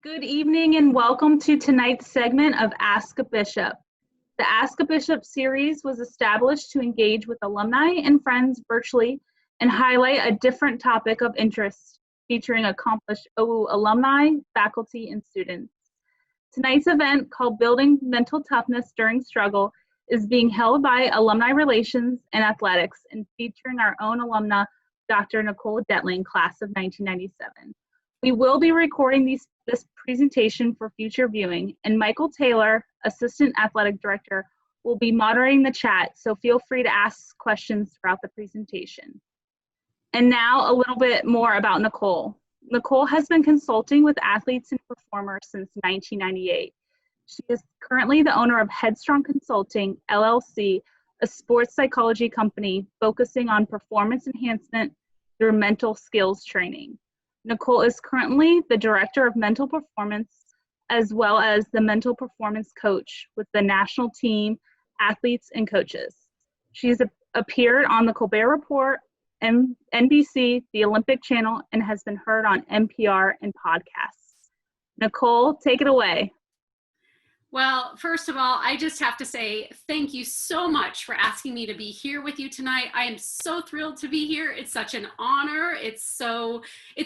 Good evening and welcome to tonight's segment of Ask a Bishop. The Ask a Bishop series was established to engage with alumni and friends virtually and highlight a different topic of interest featuring accomplished OU alumni, faculty, and students. Tonight's event, called Building Mental Toughness During Struggle, is being held by Alumni Relations and Athletics and featuring our own alumna, Dr. Nicole Detling, class of 1997. We will be recording this presentation for future viewing, and Michael Taylor, Assistant Athletic Director, will be moderating the chat, so feel free to ask questions throughout the presentation. And now a little bit more about Nicole. Nicole has been consulting with athletes and performers since 1998. She is currently the owner of HeadStrong Consulting, LLC, a sports psychology company focusing on performance enhancement through mental skills training. Nicole is currently the Director of Mental Performance as well as the Mental Performance Coach with the national team, athletes, and coaches. She has appeared on the Colbert Report, NBC, the Olympic Channel, and has been heard on NPR and podcasts. Nicole, take it away. Well, first of all, I just have to say thank you so much for asking me to be here with you tonight. I am so thrilled to be here. It's such an honor. It's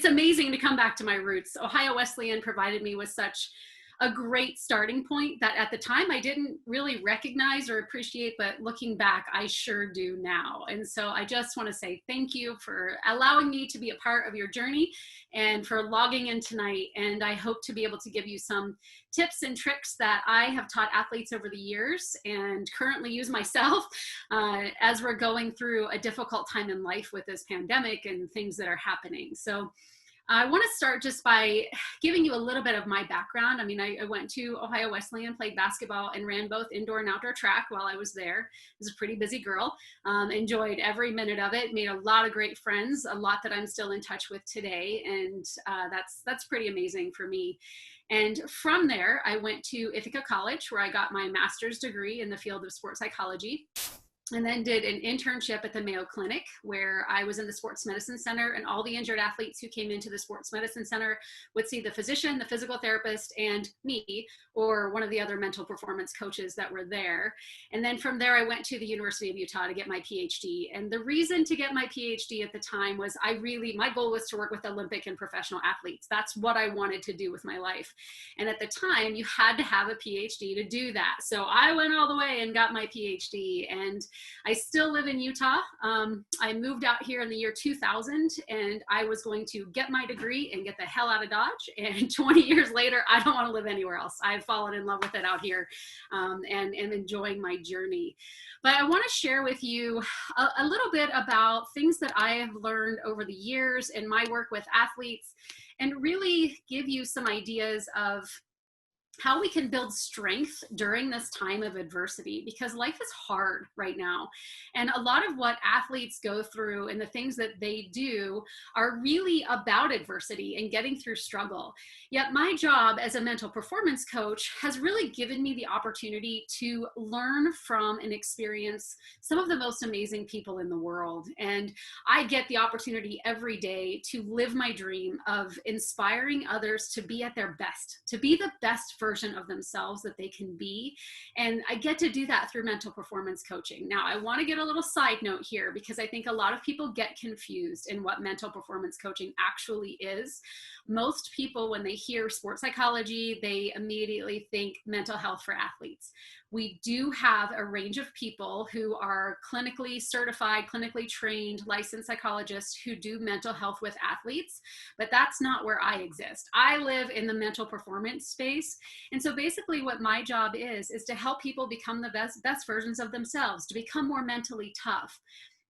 amazing to come back to my roots. Ohio Wesleyan provided me with such a great starting point that at the time I didn't really recognize or appreciate, but looking back, I sure do now. And so I just want to say thank you for allowing me to be a part of your journey and for logging in tonight. And I hope to be able to give you some tips and tricks that I have taught athletes over the years and currently use myself as we're going through a difficult time in life with this pandemic and things that are happening. So I want to start just by giving you a little bit of my background. I mean, I went to Ohio Wesleyan, played basketball, and ran both indoor and outdoor track while I was there. I was a pretty busy girl, enjoyed every minute of it, made a lot of great friends, a lot that I'm still in touch with today, and that's pretty amazing for me. And from there, I went to Ithaca College, where I got my master's degree in the field of sports psychology, and then did an internship at the Mayo Clinic, where I was in the sports medicine center, and all the injured athletes who came into the sports medicine center would see the physician, the physical therapist, and me, or one of the other mental performance coaches that were there. And then from there, I went to the University of Utah to get my Ph.D. And the reason to get my Ph.D. at the time was my goal was to work with Olympic and professional athletes. That's what I wanted to do with my life. And at the time, you had to have a Ph.D. to do that. So I went all the way and got my Ph.D. And I still live in Utah. I moved out here in the year 2000, and I was going to get my degree and get the hell out of Dodge. And 20 years later, I don't want to live anywhere else. I've fallen in love with it out here and am enjoying my journey. But I want to share with you a little bit about things that I have learned over the years in my work with athletes, and really give you some ideas of how we can build strength during this time of adversity, because life is hard right now. And a lot of what athletes go through and the things that they do are really about adversity and getting through struggle. Yet my job as a mental performance coach has really given me the opportunity to learn from and experience some of the most amazing people in the world. And I get the opportunity every day to live my dream of inspiring others to be at their best, to be the best version of themselves that they can be. And I get to do that through mental performance coaching. Now, I want to get a little side note here, because I think a lot of people get confused in what mental performance coaching actually is. Most people, when they hear sports psychology, they immediately think mental health for athletes. We do have a range of people who are clinically certified, clinically trained, licensed psychologists who do mental health with athletes, but that's not where I exist. I live in the mental performance space. And so basically what my job is to help people become the best versions of themselves, to become more mentally tough.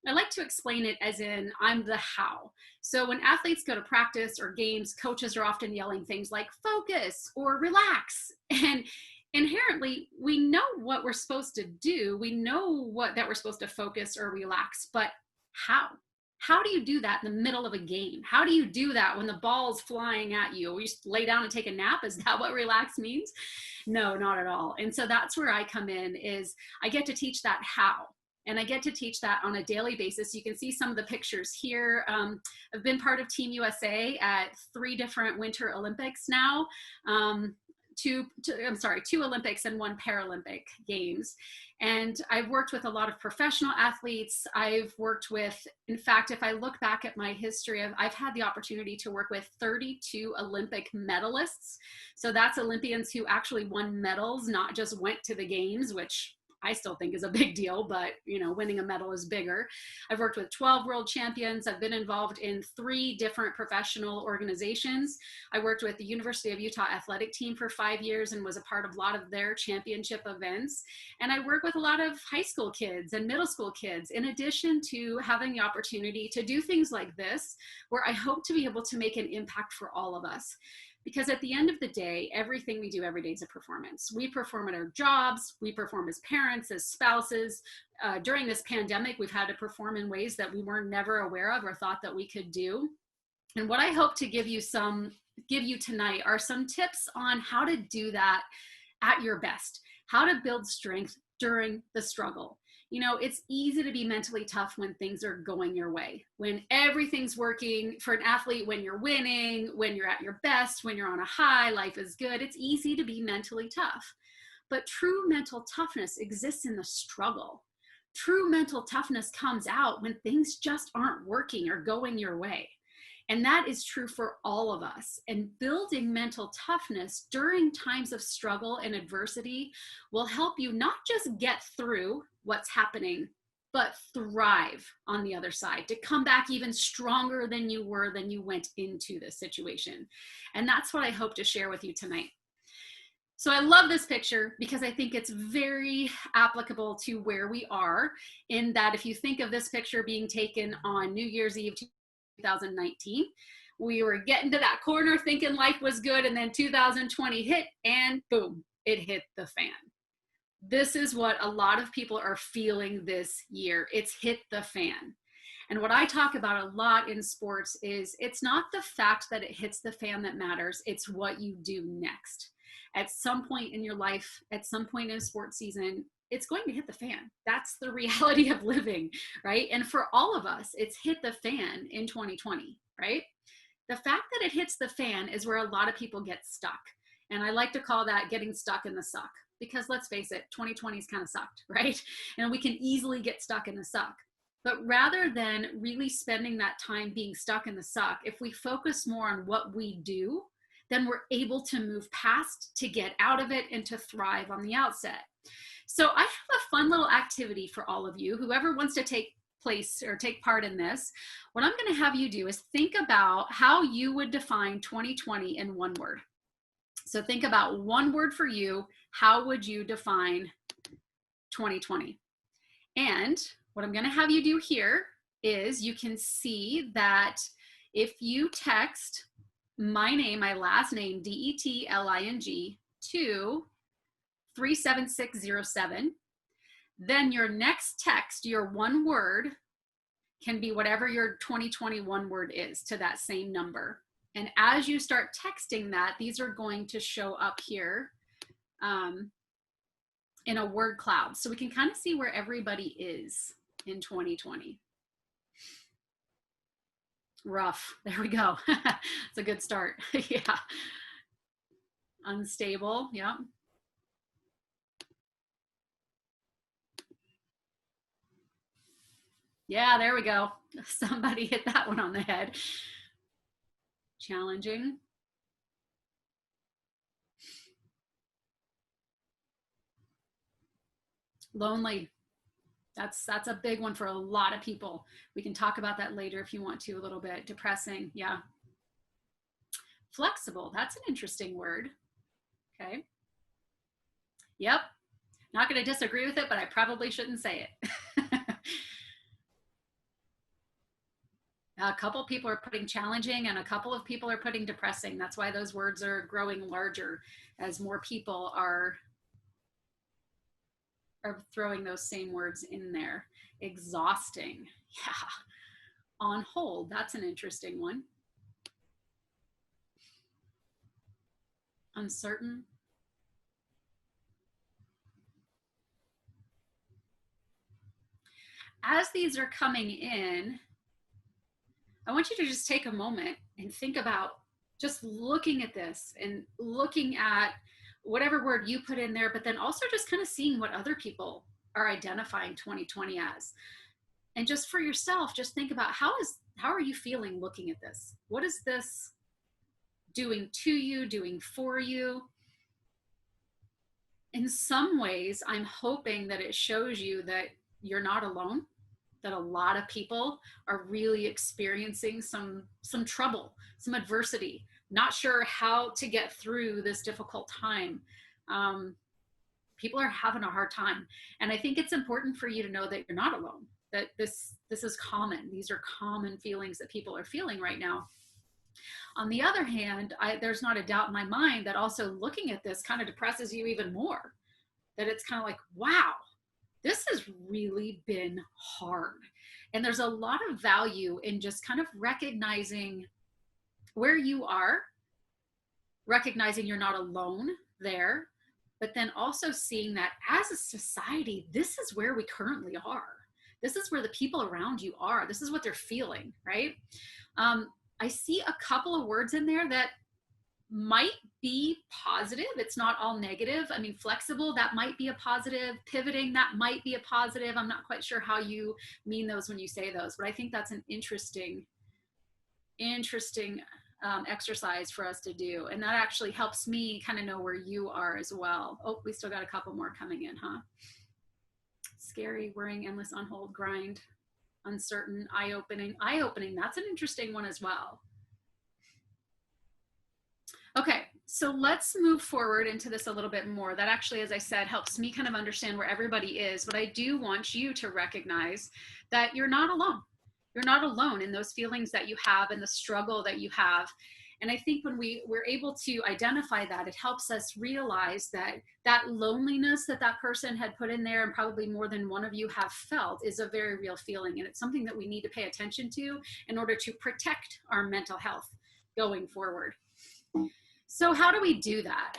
I like to explain it as in I'm the how. So when athletes go to practice or games, coaches are often yelling things like focus or relax. And inherently, we know what we're supposed to do. We know that we're supposed to focus or relax, but how? How do you do that in the middle of a game? How do you do that when the ball's flying at you? We just lay down and take a nap? Is that what relax means? No, not at all. And so that's where I come in, is I get to teach that how. And I get to teach that on a daily basis. You can see some of the pictures here. I've been part of Team USA at 3 different Winter Olympics now. Two Olympics and 1 Paralympic Games. And I've worked with a lot of professional athletes. I've worked with, in fact, if I look back at my history, I've had the opportunity to work with 32 Olympic medalists. So that's Olympians who actually won medals, not just went to the games, which I still think is a big deal, but you know, winning a medal is bigger. I've worked with 12 world champions. I've been involved in 3 different professional organizations. I worked with the University of Utah athletic team for 5 years and was a part of a lot of their championship events. And I work with a lot of high school kids and middle school kids, in addition to having the opportunity to do things like this, where I hope to be able to make an impact for all of us. Because at the end of the day, everything we do every day is a performance. We perform at our jobs, we perform as parents, as spouses. During this pandemic, we've had to perform in ways that we were never aware of or thought that we could do. And what I hope to give you tonight are some tips on how to do that at your best, how to build strength during the struggle. You know, it's easy to be mentally tough when things are going your way, when everything's working for an athlete, when you're winning, when you're at your best, when you're on a high, life is good. It's easy to be mentally tough. But true mental toughness exists in the struggle. True mental toughness comes out when things just aren't working or going your way. And that is true for all of us. And building mental toughness during times of struggle and adversity will help you not just get through what's happening, but thrive on the other side, to come back even stronger than you were when you went into this situation. And that's what I hope to share with you tonight. So I love this picture because I think it's very applicable to where we are, in that if you think of this picture being taken on New Year's Eve 2019, we were getting to that corner thinking life was good, and then 2020 hit and boom, it hit the fan. This is what a lot of people are feeling this year. It's hit the fan. And what I talk about a lot in sports is it's not the fact that it hits the fan that matters, it's what you do next. At some point in your life, at some point in a sports season, it's going to hit the fan. That's the reality of living, right? And for all of us, it's hit the fan in 2020, right? The fact that it hits the fan is where a lot of people get stuck. And I like to call that getting stuck in the suck, because let's face it, 2020's kind of sucked, right? And we can easily get stuck in the suck. But rather than really spending that time being stuck in the suck, if we focus more on what we do, then we're able to move past, to get out of it, and to thrive on the outset. So I have a fun little activity for all of you, whoever wants to take part in this. What I'm going to have you do is think about how you would define 2020 in one word. So think about one word for you. How would you define 2020? And what I'm going to have you do here is, you can see that if you text my name, my last name, Detling, to 37607, then your next text, your one word, can be whatever your 2021 word is to that same number. And as you start texting that, these are going to show up here in a word cloud. So we can kind of see where everybody is in 2020. Rough. There we go. It's a good start. Yeah. Unstable. Yeah. Yeah, there we go. Somebody hit that one on the head. Challenging. Lonely. That's a big one for a lot of people. We can talk about that later if you want to, a little bit. Depressing. Yeah. Flexible. That's an interesting word. Okay. Yep. Not going to disagree with it, but I probably shouldn't say it. A couple of people are putting challenging, and a couple of people are putting depressing. That's why those words are growing larger as more people are throwing those same words in there. Exhausting. Yeah. On hold. That's an interesting one. Uncertain. as these are coming in, I want you to just take a moment and think about just looking at this and looking at whatever word you put in there, but then also just kind of seeing what other people are identifying 2020 as. And just for yourself, just think about how are you feeling looking at this? What is this doing to you, doing for you? In some ways, I'm hoping that it shows you that you're not alone, that a lot of people are really experiencing some trouble, some adversity, not sure how to get through this difficult time. People are having a hard time. And I think it's important for you to know that you're not alone, that this is common. These are common feelings that people are feeling right now. On the other hand, there's not a doubt in my mind that also looking at this kind of depresses you even more, that it's kind of like, wow, this has really been hard. And there's a lot of value in just kind of recognizing where you are, recognizing you're not alone there, but then also seeing that as a society, this is where we currently are. This is where the people around you are. This is what they're feeling, right? I see a couple of words in there that might be positive. It's not all negative. I mean, flexible, that might be a positive. Pivoting, that might be a positive. I'm not quite sure how you mean those when you say those, but I think that's an interesting exercise for us to do. And that actually helps me kind of know where you are as well. Oh, we still got a couple more coming in, huh? Scary, worrying, endless, on hold, grind, uncertain, eye-opening. Eye-opening, that's an interesting one as well. Okay, so let's move forward into this a little bit more. That actually, as I said, helps me kind of understand where everybody is, but I do want you to recognize that you're not alone. You're not alone in those feelings that you have and the struggle that you have. And I think when we're able to identify that, it helps us realize that that loneliness that person had put in there, and probably more than one of you have felt, is a very real feeling. And it's something that we need to pay attention to in order to protect our mental health going forward. So how do we do that?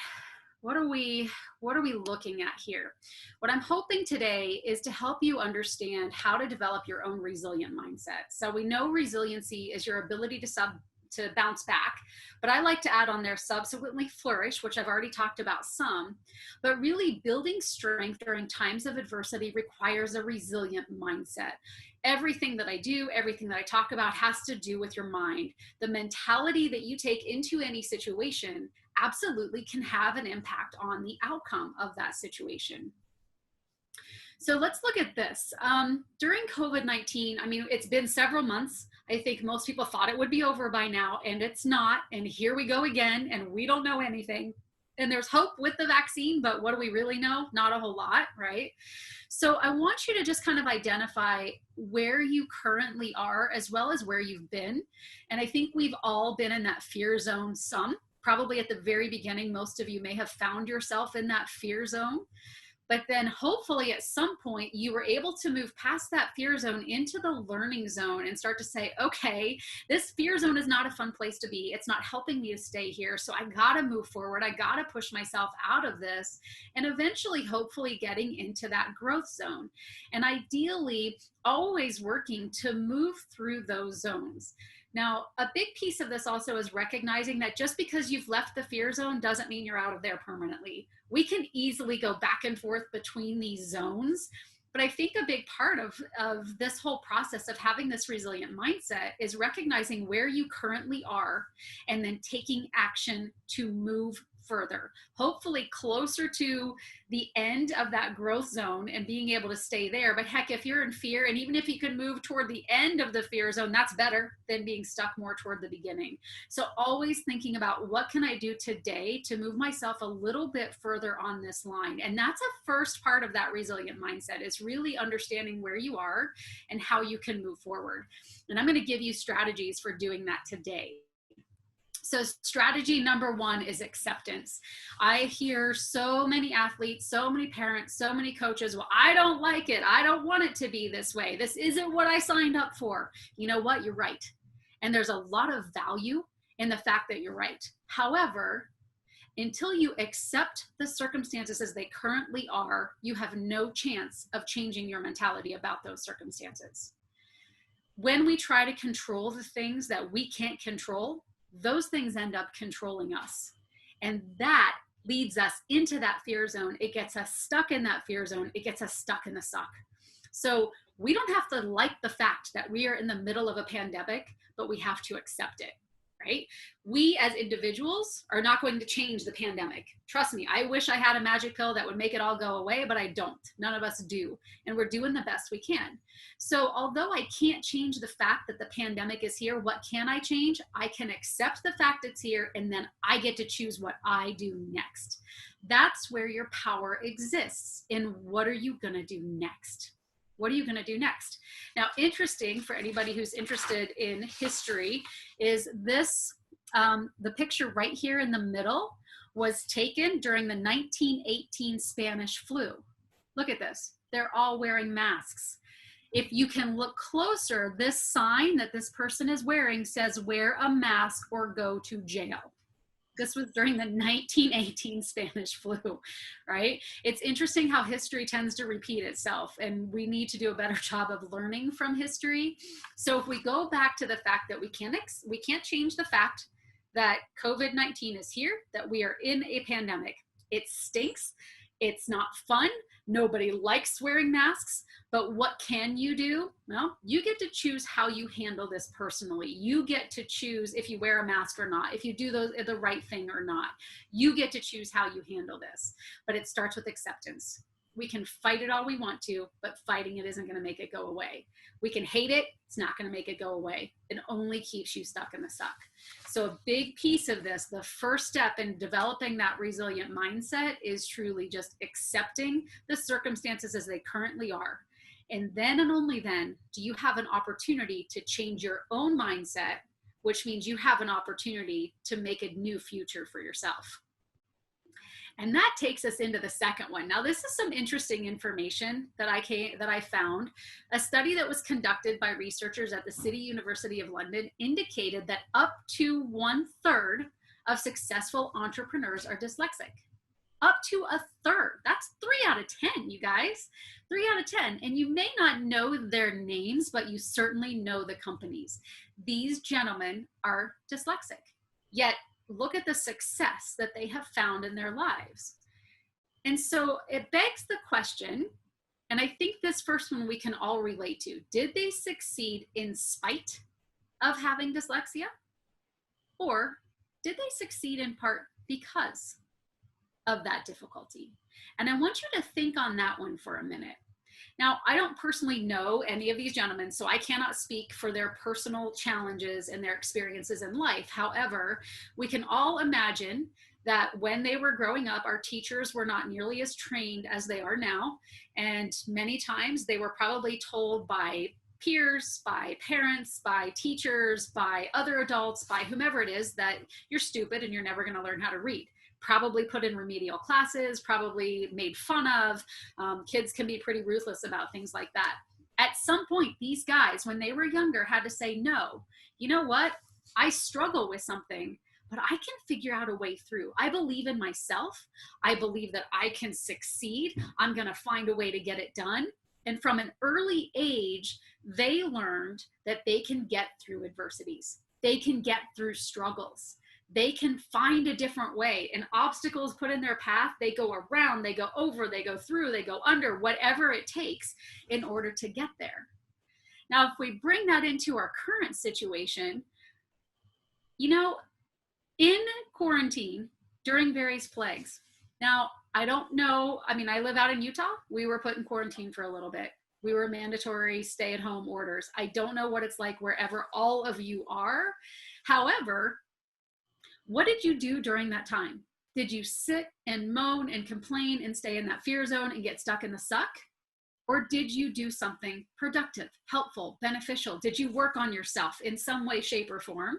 What are we looking at here? What I'm hoping today is to help you understand how to develop your own resilient mindset. So we know resiliency is your ability to bounce back, but I like to add on there subsequently flourish, which I've already talked about some, but really building strength during times of adversity requires a resilient mindset. Everything that I do, everything that I talk about has to do with your mind. The mentality that you take into any situation absolutely can have an impact on the outcome of that situation. So let's look at this. During COVID-19, I mean, it's been several months. I think most people thought it would be over by now, and it's not. And here we go again, and we don't know anything. And there's hope with the vaccine, but what do we really know? Not a whole lot, right? So I want you to just kind of identify where you currently are as well as where you've been. And I think we've all been in that fear zone some. Probably at the very beginning, most of you may have found yourself in that fear zone. But then hopefully at some point you were able to move past that fear zone into the learning zone and start to say, okay, this fear zone is not a fun place to be. It's not helping me to stay here. So I got to move forward. I got to push myself out of this, and eventually, hopefully getting into that growth zone. And ideally, always working to move through those zones. Now, a big piece of this also is recognizing that just because you've left the fear zone doesn't mean you're out of there permanently. We can easily go back and forth between these zones. But I think a big part of this whole process of having this resilient mindset is recognizing where you currently are and then taking action to move further, hopefully closer to the end of that growth zone and being able to stay there. But heck, if you're in fear, and even if you can move toward the end of the fear zone, that's better than being stuck more toward the beginning. So always thinking about what can I do today to move myself a little bit further on this line. And that's a first part of that resilient mindset, is really understanding where you are and how you can move forward. And I'm going to give you strategies for doing that today. So strategy number one is acceptance. I hear so many athletes, so many parents, so many coaches, well, I don't like it. I don't want it to be this way. This isn't what I signed up for. You know what? You're right. And there's a lot of value in the fact that you're right. However, Until you accept the circumstances as they currently are, you have no chance of changing your mentality about those circumstances. When we try to control the things that we can't control, those things end up controlling us. And that leads us into that fear zone. It gets us stuck in that fear zone. It gets us stuck in the suck. So we don't have to like the fact that we are in the middle of a pandemic, but we have to accept it, right? We as individuals are not going to change the pandemic. Trust me, I wish I had a magic pill that would make it all go away, but I don't. None of us do. And we're doing the best we can. So although I can't change the fact that the pandemic is here, what can I change? I can accept the fact it's here, and then I get to choose what I do next. That's where your power exists. In what are you going to do next? What are you going to do next? Now, interesting for anybody who's interested in history is this, the picture right here in the middle was taken during the 1918 Spanish flu. Look at this. They're all wearing masks. If you can look closer, this sign that this person is wearing says, wear a mask or go to jail. This was during the 1918 Spanish flu, right? It's interesting how history tends to repeat itself, and we need to do a better job of learning from history. So if we go back to the fact that we can't change the fact that COVID-19 is here, that we are in a pandemic. It stinks. It's not fun. Nobody likes wearing masks, but what can you do? Well, you get to choose how you handle this personally. You get to choose if you wear a mask or not, if you do the right thing or not. You get to choose how you handle this, but it starts with acceptance. We can fight it all we want to, but fighting it isn't going to make it go away. We can hate it. It's not going to make it go away. It only keeps you stuck in the suck. So a big piece of this, the first step in developing that resilient mindset is truly just accepting the circumstances as they currently are. And then and only then do you have an opportunity to change your own mindset, which means you have an opportunity to make a new future for yourself. And that takes us into the second one. Now, this is some interesting information that I found. A study that was conducted by researchers at the City University of London indicated that up to 1/3 of successful entrepreneurs are dyslexic. Up to 1/3. That's 3 out of 10, you guys. 3 out of 10. And you may not know their names, but you certainly know the companies. These gentlemen are dyslexic. Yet, look at the success that they have found in their lives. And so it begs the question, and I think this first one we can all relate to. Did they succeed in spite of having dyslexia? Or did they succeed in part because of that difficulty? And I want you to think on that one for a minute. Now, I don't personally know any of these gentlemen, so I cannot speak for their personal challenges and their experiences in life. However, we can all imagine that when they were growing up, our teachers were not nearly as trained as they are now. And many times they were probably told by peers, by parents, by teachers, by other adults, by whomever it is, that you're stupid and you're never going to learn how to read. Probably put in remedial classes, probably made fun of. Kids can be pretty ruthless about things like that. At some point, these guys, when they were younger, had to say, no, you know what? I struggle with something, but I can figure out a way through. I believe in myself. I believe that I can succeed. I'm going to find a way to get it done. And from an early age, they learned that they can get through adversities. They can get through struggles. They can find a different way. And obstacles put in their path, they go around, they go over, they go through, they go under, whatever it takes in order to get there. Now, if we bring that into our current situation, you know, in quarantine during various plagues. Now, I don't know, I mean, I live out in Utah. We were put in quarantine for a little bit. We were mandatory stay-at-home orders. I don't know what it's like wherever all of you are. However, what did you do during that time? Did you sit and moan and complain and stay in that fear zone and get stuck in the suck? Or did you do something productive, helpful, beneficial? Did you work on yourself in some way, shape, or form?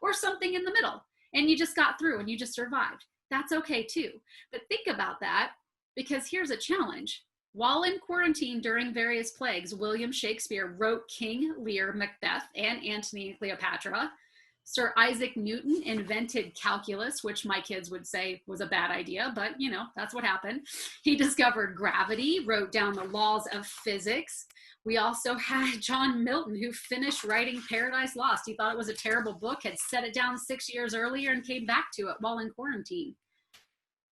Or something in the middle and you just got through and you just survived? That's okay too. But think about that, because here's a challenge. While in quarantine during various plagues, William Shakespeare wrote King Lear, Macbeth, and Antony and Cleopatra Sir Isaac Newton invented calculus, which my kids would say was a bad idea, but you know, that's what happened. He discovered gravity, wrote down the laws of physics. We also had John Milton, who finished writing Paradise Lost. He thought it was a terrible book, had set it down 6 years earlier and came back to it while in quarantine.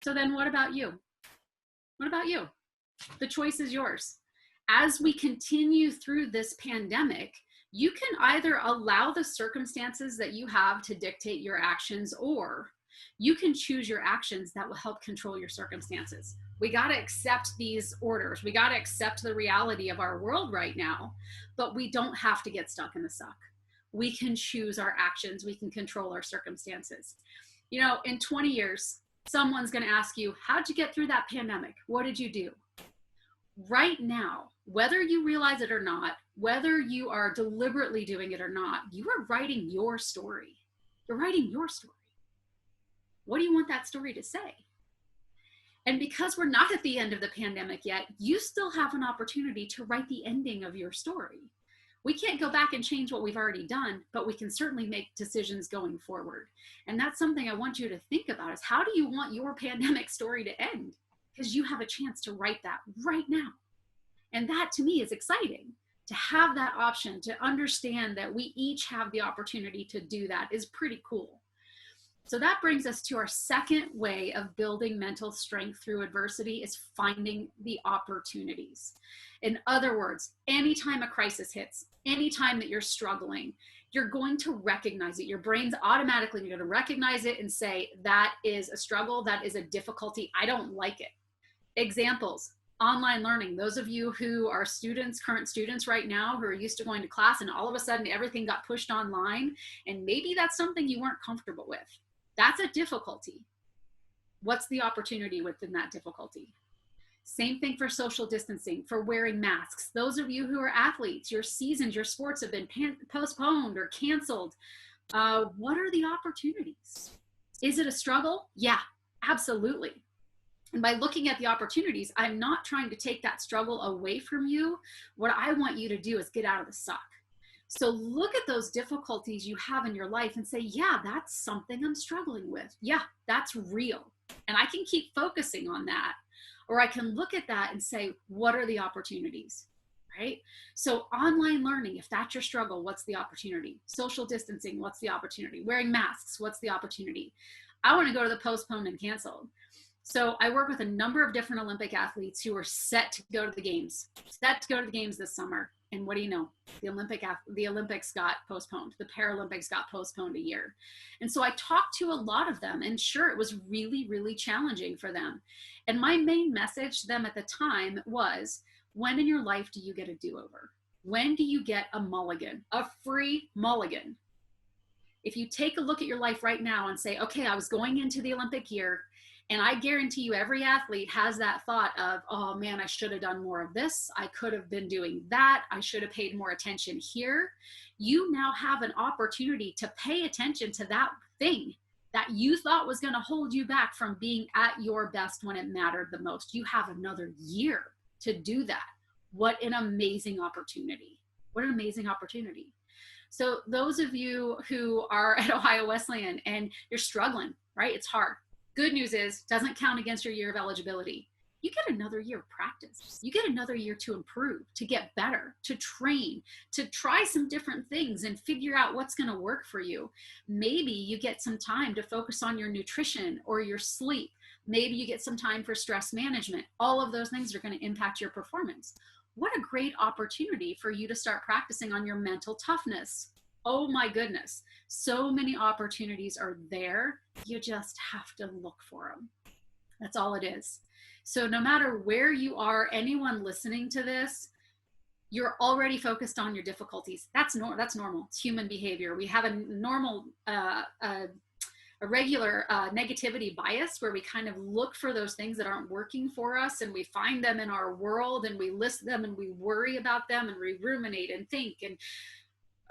So then what about you? What about you? The choice is yours. As we continue through this pandemic, you can either allow the circumstances that you have to dictate your actions, or you can choose your actions that will help control your circumstances. We got to accept these orders. We got to accept the reality of our world right now, but we don't have to get stuck in the suck. We can choose our actions. We can control our circumstances. You know, in 20 years, someone's going to ask you, how'd you get through that pandemic? What did you do? Right now, whether you realize it or not, whether you are deliberately doing it or not, you are writing your story. You're writing your story. What do you want that story to say? And because we're not at the end of the pandemic yet, you still have an opportunity to write the ending of your story. We can't go back and change what we've already done, but we can certainly make decisions going forward. And that's something I want you to think about, is how do you want your pandemic story to end? Because you have a chance to write that right now. And that to me is exciting. To have that option, to understand that we each have the opportunity to do that is pretty cool. So that brings us to our second way of building mental strength through adversity, is finding the opportunities. In other words, anytime a crisis hits, anytime that you're struggling, you're going to recognize it. Your brain's automatically going to recognize it and say, that is a struggle, that is a difficulty, I don't like it. Examples: online learning. Those of you who are students, current students right now, who are used to going to class and all of a sudden everything got pushed online, and maybe that's something you weren't comfortable with. That's a difficulty. What's the opportunity within that difficulty? Same thing for social distancing, for wearing masks. Those of you who are athletes, your seasons, your sports have been postponed or canceled. What are the opportunities? Is it a struggle? Yeah, absolutely. And by looking at the opportunities, I'm not trying to take that struggle away from you. What I want you to do is get out of the suck. So look at those difficulties you have in your life and say, yeah, that's something I'm struggling with. Yeah, that's real. And I can keep focusing on that. Or I can look at that and say, what are the opportunities, right? So online learning, if that's your struggle, what's the opportunity? Social distancing, what's the opportunity? Wearing masks, what's the opportunity? I want to go to the postponed and canceled. So I work with a number of different Olympic athletes who are set to go to the games, this summer. And what do you know? The Olympics got postponed. The Paralympics got postponed a year. And so I talked to a lot of them, and sure, it was really, really challenging for them. And my main message to them at the time was, when in your life do you get a do-over? When do you get a mulligan, a free mulligan? If you take a look at your life right now and say, okay, I was going into the Olympic year, and I guarantee you every athlete has that thought of, oh man, I should have done more of this. I could have been doing that. I should have paid more attention here. You now have an opportunity to pay attention to that thing that you thought was going to hold you back from being at your best when it mattered the most. You have another year to do that. What an amazing opportunity. What an amazing opportunity. So those of you who are at Ohio Wesleyan and you're struggling, right? It's hard. Good news is, doesn't count against your year of eligibility. You get another year of practice. You get another year to improve, to get better, to train, to try some different things and figure out what's going to work for you. Maybe you get some time to focus on your nutrition or your sleep. Maybe you get some time for stress management. All of those things are going to impact your performance. What a great opportunity for you to start practicing on your mental toughness. Oh my goodness. So many opportunities are there. You just have to look for them. That's all it is. So no matter where you are, anyone listening to this, you're already focused on your difficulties. That's normal. It's human behavior. We have a normal, a regular negativity bias where we kind of look for those things that aren't working for us, and we find them in our world and we list them and we worry about them and we ruminate and think. And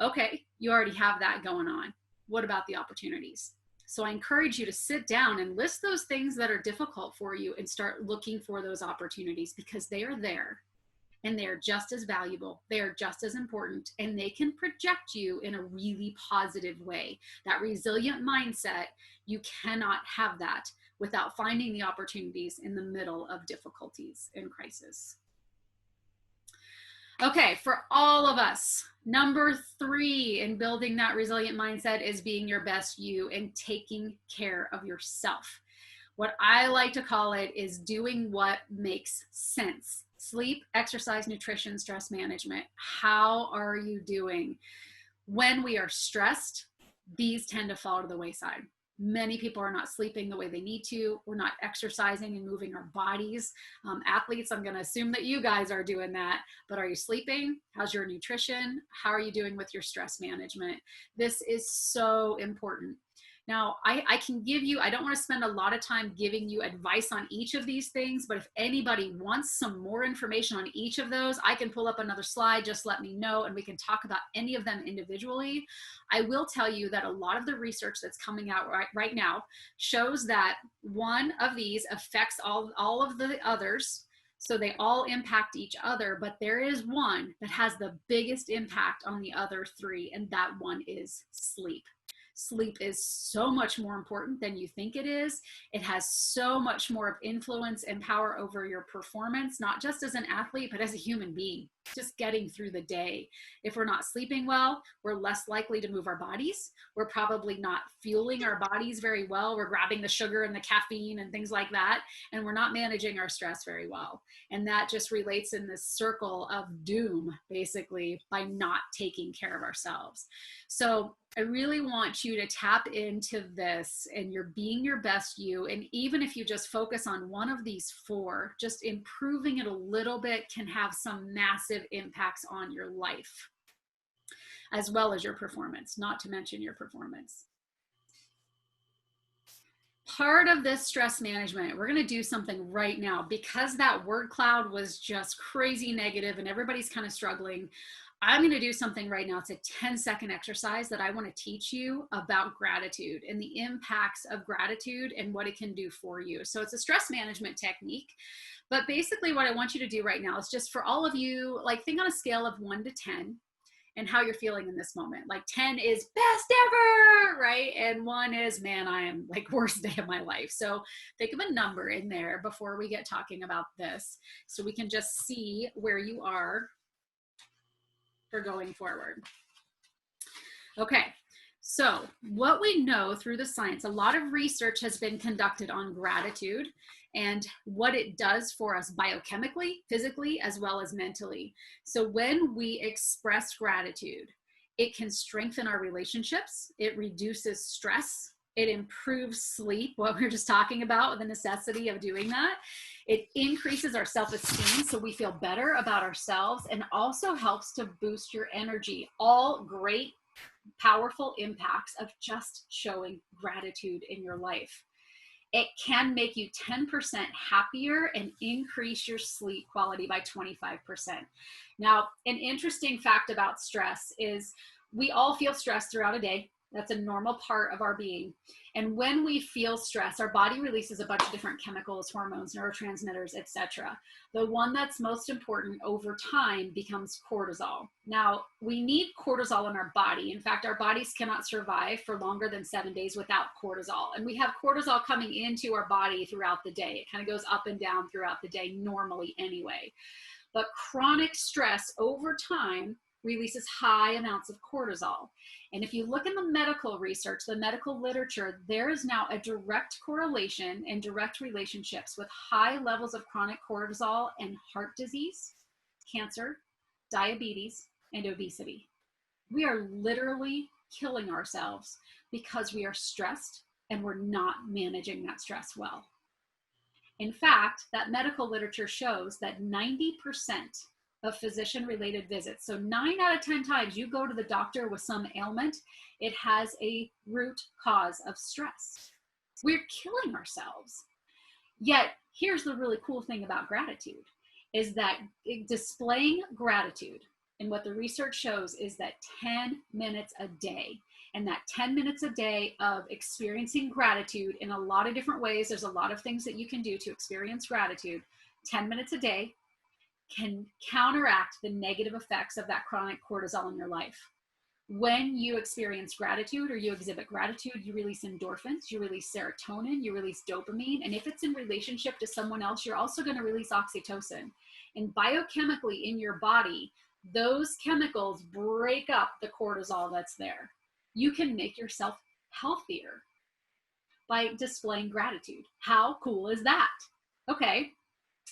okay, you already have that going on. What about the opportunities? So I encourage you to sit down and list those things that are difficult for you and start looking for those opportunities, because they are there and they're just as valuable, they are just as important, and they can project you in a really positive way. That resilient mindset, you cannot have that without finding the opportunities in the middle of difficulties and crisis. Okay, for all of us, number 3 in building that resilient mindset is being your best you and taking care of yourself. What I like to call it is doing what makes sense. Sleep, exercise, nutrition, stress management. How are you doing? When we are stressed, these tend to fall to the wayside. Many people are not sleeping the way they need to. We're not exercising and moving our bodies. Athletes, I'm going to assume that you guys are doing that, but are you sleeping? How's your nutrition? How are you doing with your stress management? This is so important. Now, I can give you, I don't want to spend a lot of time giving you advice on each of these things, but if anybody wants some more information on each of those, I can pull up another slide, just let me know, and we can talk about any of them individually. I will tell you that a lot of the research that's coming out right now shows that one of these affects all of the others. So they all impact each other, but there is one that has the biggest impact on the other 3, and that one is sleep. Sleep is so much more important than you think it is. It has so much more of influence and power over your performance, not just as an athlete, but as a human being, just getting through the day. If we're not sleeping well, we're less likely to move our bodies. We're probably not fueling our bodies very well. We're grabbing the sugar and the caffeine and things like that, and we're not managing our stress very well. And that just relates in this circle of doom, basically, by not taking care of ourselves. So I really want you to tap into this, and you're being your best you. And even if you just focus on one of these 4, just improving it a little bit can have some massive impacts on your life, as well as your performance, not to mention your performance. Part of this stress management, we're going to do something right now because that word cloud was just crazy negative and everybody's kind of struggling. I'm going to do something right now. It's a 10-second exercise that I want to teach you about gratitude and the impacts of gratitude and what it can do for you. So it's a stress management technique, but basically what I want you to do right now is just for all of you, like think on a scale of 1 to 10 and how you're feeling in this moment. Like 10 is best ever, right? And 1 is, man, I am like worst day of my life. So think of a number in there before we get talking about this so we can just see where you are for going forward. Okay, so what we know through the science, a lot of research has been conducted on gratitude and what it does for us biochemically, physically, as well as mentally. So when we express gratitude, it can strengthen our relationships, it reduces stress, it improves sleep, what we were just talking about, the necessity of doing that. It increases our self-esteem, so we feel better about ourselves, and also helps to boost your energy. All great, powerful impacts of just showing gratitude in your life. It can make you 10% happier and increase your sleep quality by 25%. Now, an interesting fact about stress is we all feel stress throughout a day. That's a normal part of our being. And when we feel stress, our body releases a bunch of different chemicals, hormones, neurotransmitters, etc. The one that's most important over time becomes cortisol. Now, we need cortisol in our body. In fact, our bodies cannot survive for longer than 7 days without cortisol. And we have cortisol coming into our body throughout the day. It kind of goes up and down throughout the day normally anyway. But chronic stress over time releases high amounts of cortisol. And if you look in the medical research, the medical literature, there is now a direct correlation and direct relationships with high levels of chronic cortisol and heart disease, cancer, diabetes, and obesity. We are literally killing ourselves because we are stressed and we're not managing that stress well. In fact, that medical literature shows that 90% of physician-related visits. So 9 out of 10 times you go to the doctor with some ailment, it has a root cause of stress. We're killing ourselves. Yet, here's the really cool thing about gratitude, is that displaying gratitude, and what the research shows is that 10 minutes a day, and that 10 minutes a day of experiencing gratitude in a lot of different ways, there's a lot of things that you can do to experience gratitude, 10 minutes a day can counteract the negative effects of that chronic cortisol in your life. When you experience gratitude or you exhibit gratitude, you release endorphins, you release serotonin, you release dopamine. And if it's in relationship to someone else, you're also going to release oxytocin. And biochemically in your body, those chemicals break up the cortisol that's there. You can make yourself healthier by displaying gratitude. How cool is that? Okay,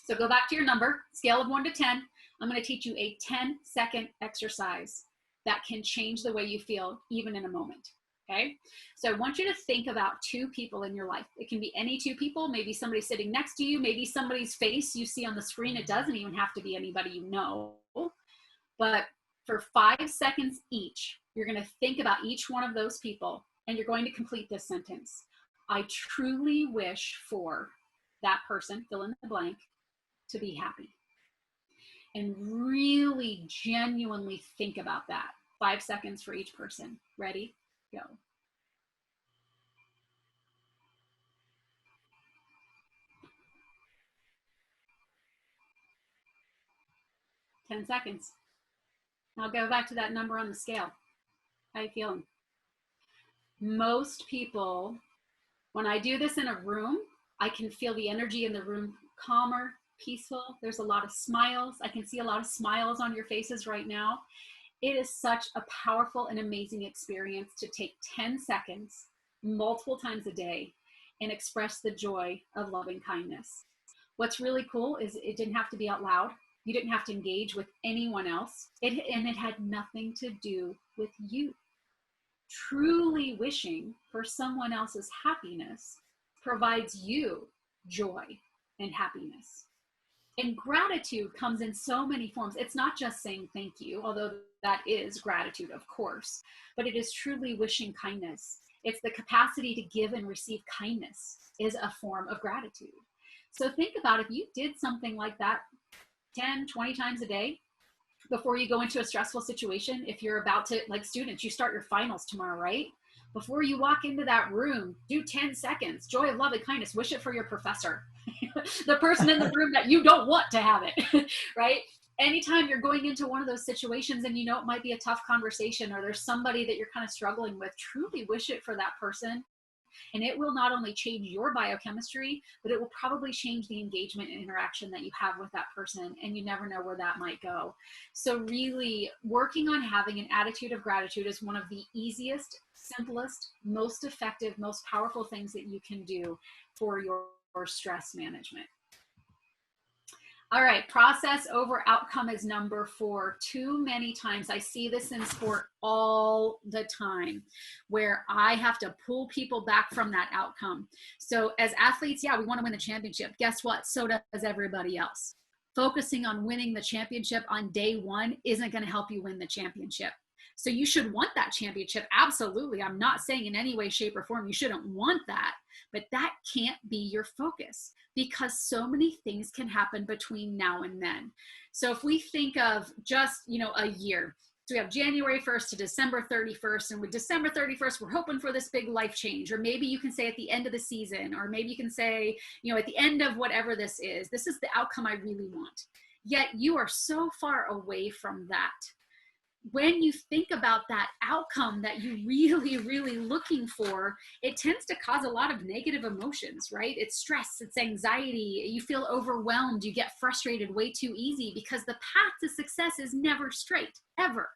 so go back to your number, scale of 1 to 10. I'm going to teach you a 10-second exercise that can change the way you feel even in a moment. Okay, so I want you to think about 2 people in your life. It can be any 2 people, maybe somebody sitting next to you, maybe somebody's face you see on the screen. It doesn't even have to be anybody you know. But for 5 seconds each, you're going to think about each one of those people, and you're going to complete this sentence. I truly wish for that person, fill in the blank, to be happy. And really genuinely think about that. 5 seconds for each person. Ready? Go. Ten seconds. Now go back to that number on the scale. How are you feeling? Most people, when I do this in a room, I can feel the energy in the room calmer, peaceful. There's a lot of smiles. I can see a lot of smiles on your faces right now. It is such a powerful and amazing experience to take 10 seconds multiple times a day and express the joy of loving kindness. What's really cool is it didn't have to be out loud. You didn't have to engage with anyone else. And it had nothing to do with you. Truly wishing for someone else's happiness provides you joy and happiness. And gratitude comes in so many forms. It's not just saying thank you, although that is gratitude, of course, but it is truly wishing kindness. It's the capacity to give and receive kindness is a form of gratitude. So think about if you did something like that 10, 20 times a day before you go into a stressful situation. If you're about to, like students, you start your finals tomorrow, right? Before you walk into that room, do 10 seconds, joy of love and kindness, wish it for your professor, the person in the room that you don't want to have it, right? Anytime you're going into one of those situations and you know it might be a tough conversation or there's somebody that you're kind of struggling with, truly wish it for that person. And it will not only change your biochemistry, but it will probably change the engagement and interaction that you have with that person. And you never know where that might go. So really working on having an attitude of gratitude is one of the easiest, simplest, most effective, most powerful things that you can do for your stress management. All right, process over outcome is number 4. Too many times, I see this in sport all the time, where I have to pull people back from that outcome. So as athletes, yeah, we want to win the championship. Guess what? So does everybody else. Focusing on winning the championship on day 1 isn't going to help you win the championship. So you should want that championship. Absolutely. I'm not saying in any way, shape, or form you shouldn't want that, but that can't be your focus because so many things can happen between now and then. So if we think of just, a year, so we have January 1st to December 31st, and with December 31st, we're hoping for this big life change, or maybe you can say at the end of the season, or maybe you can say, at the end of whatever this is the outcome I really want. Yet you are so far away from that. When you think about that outcome that you really looking for, it tends to cause a lot of negative emotions, right? It's stress, it's anxiety, you feel overwhelmed, you get frustrated way too easy because the path to success is never straight, ever.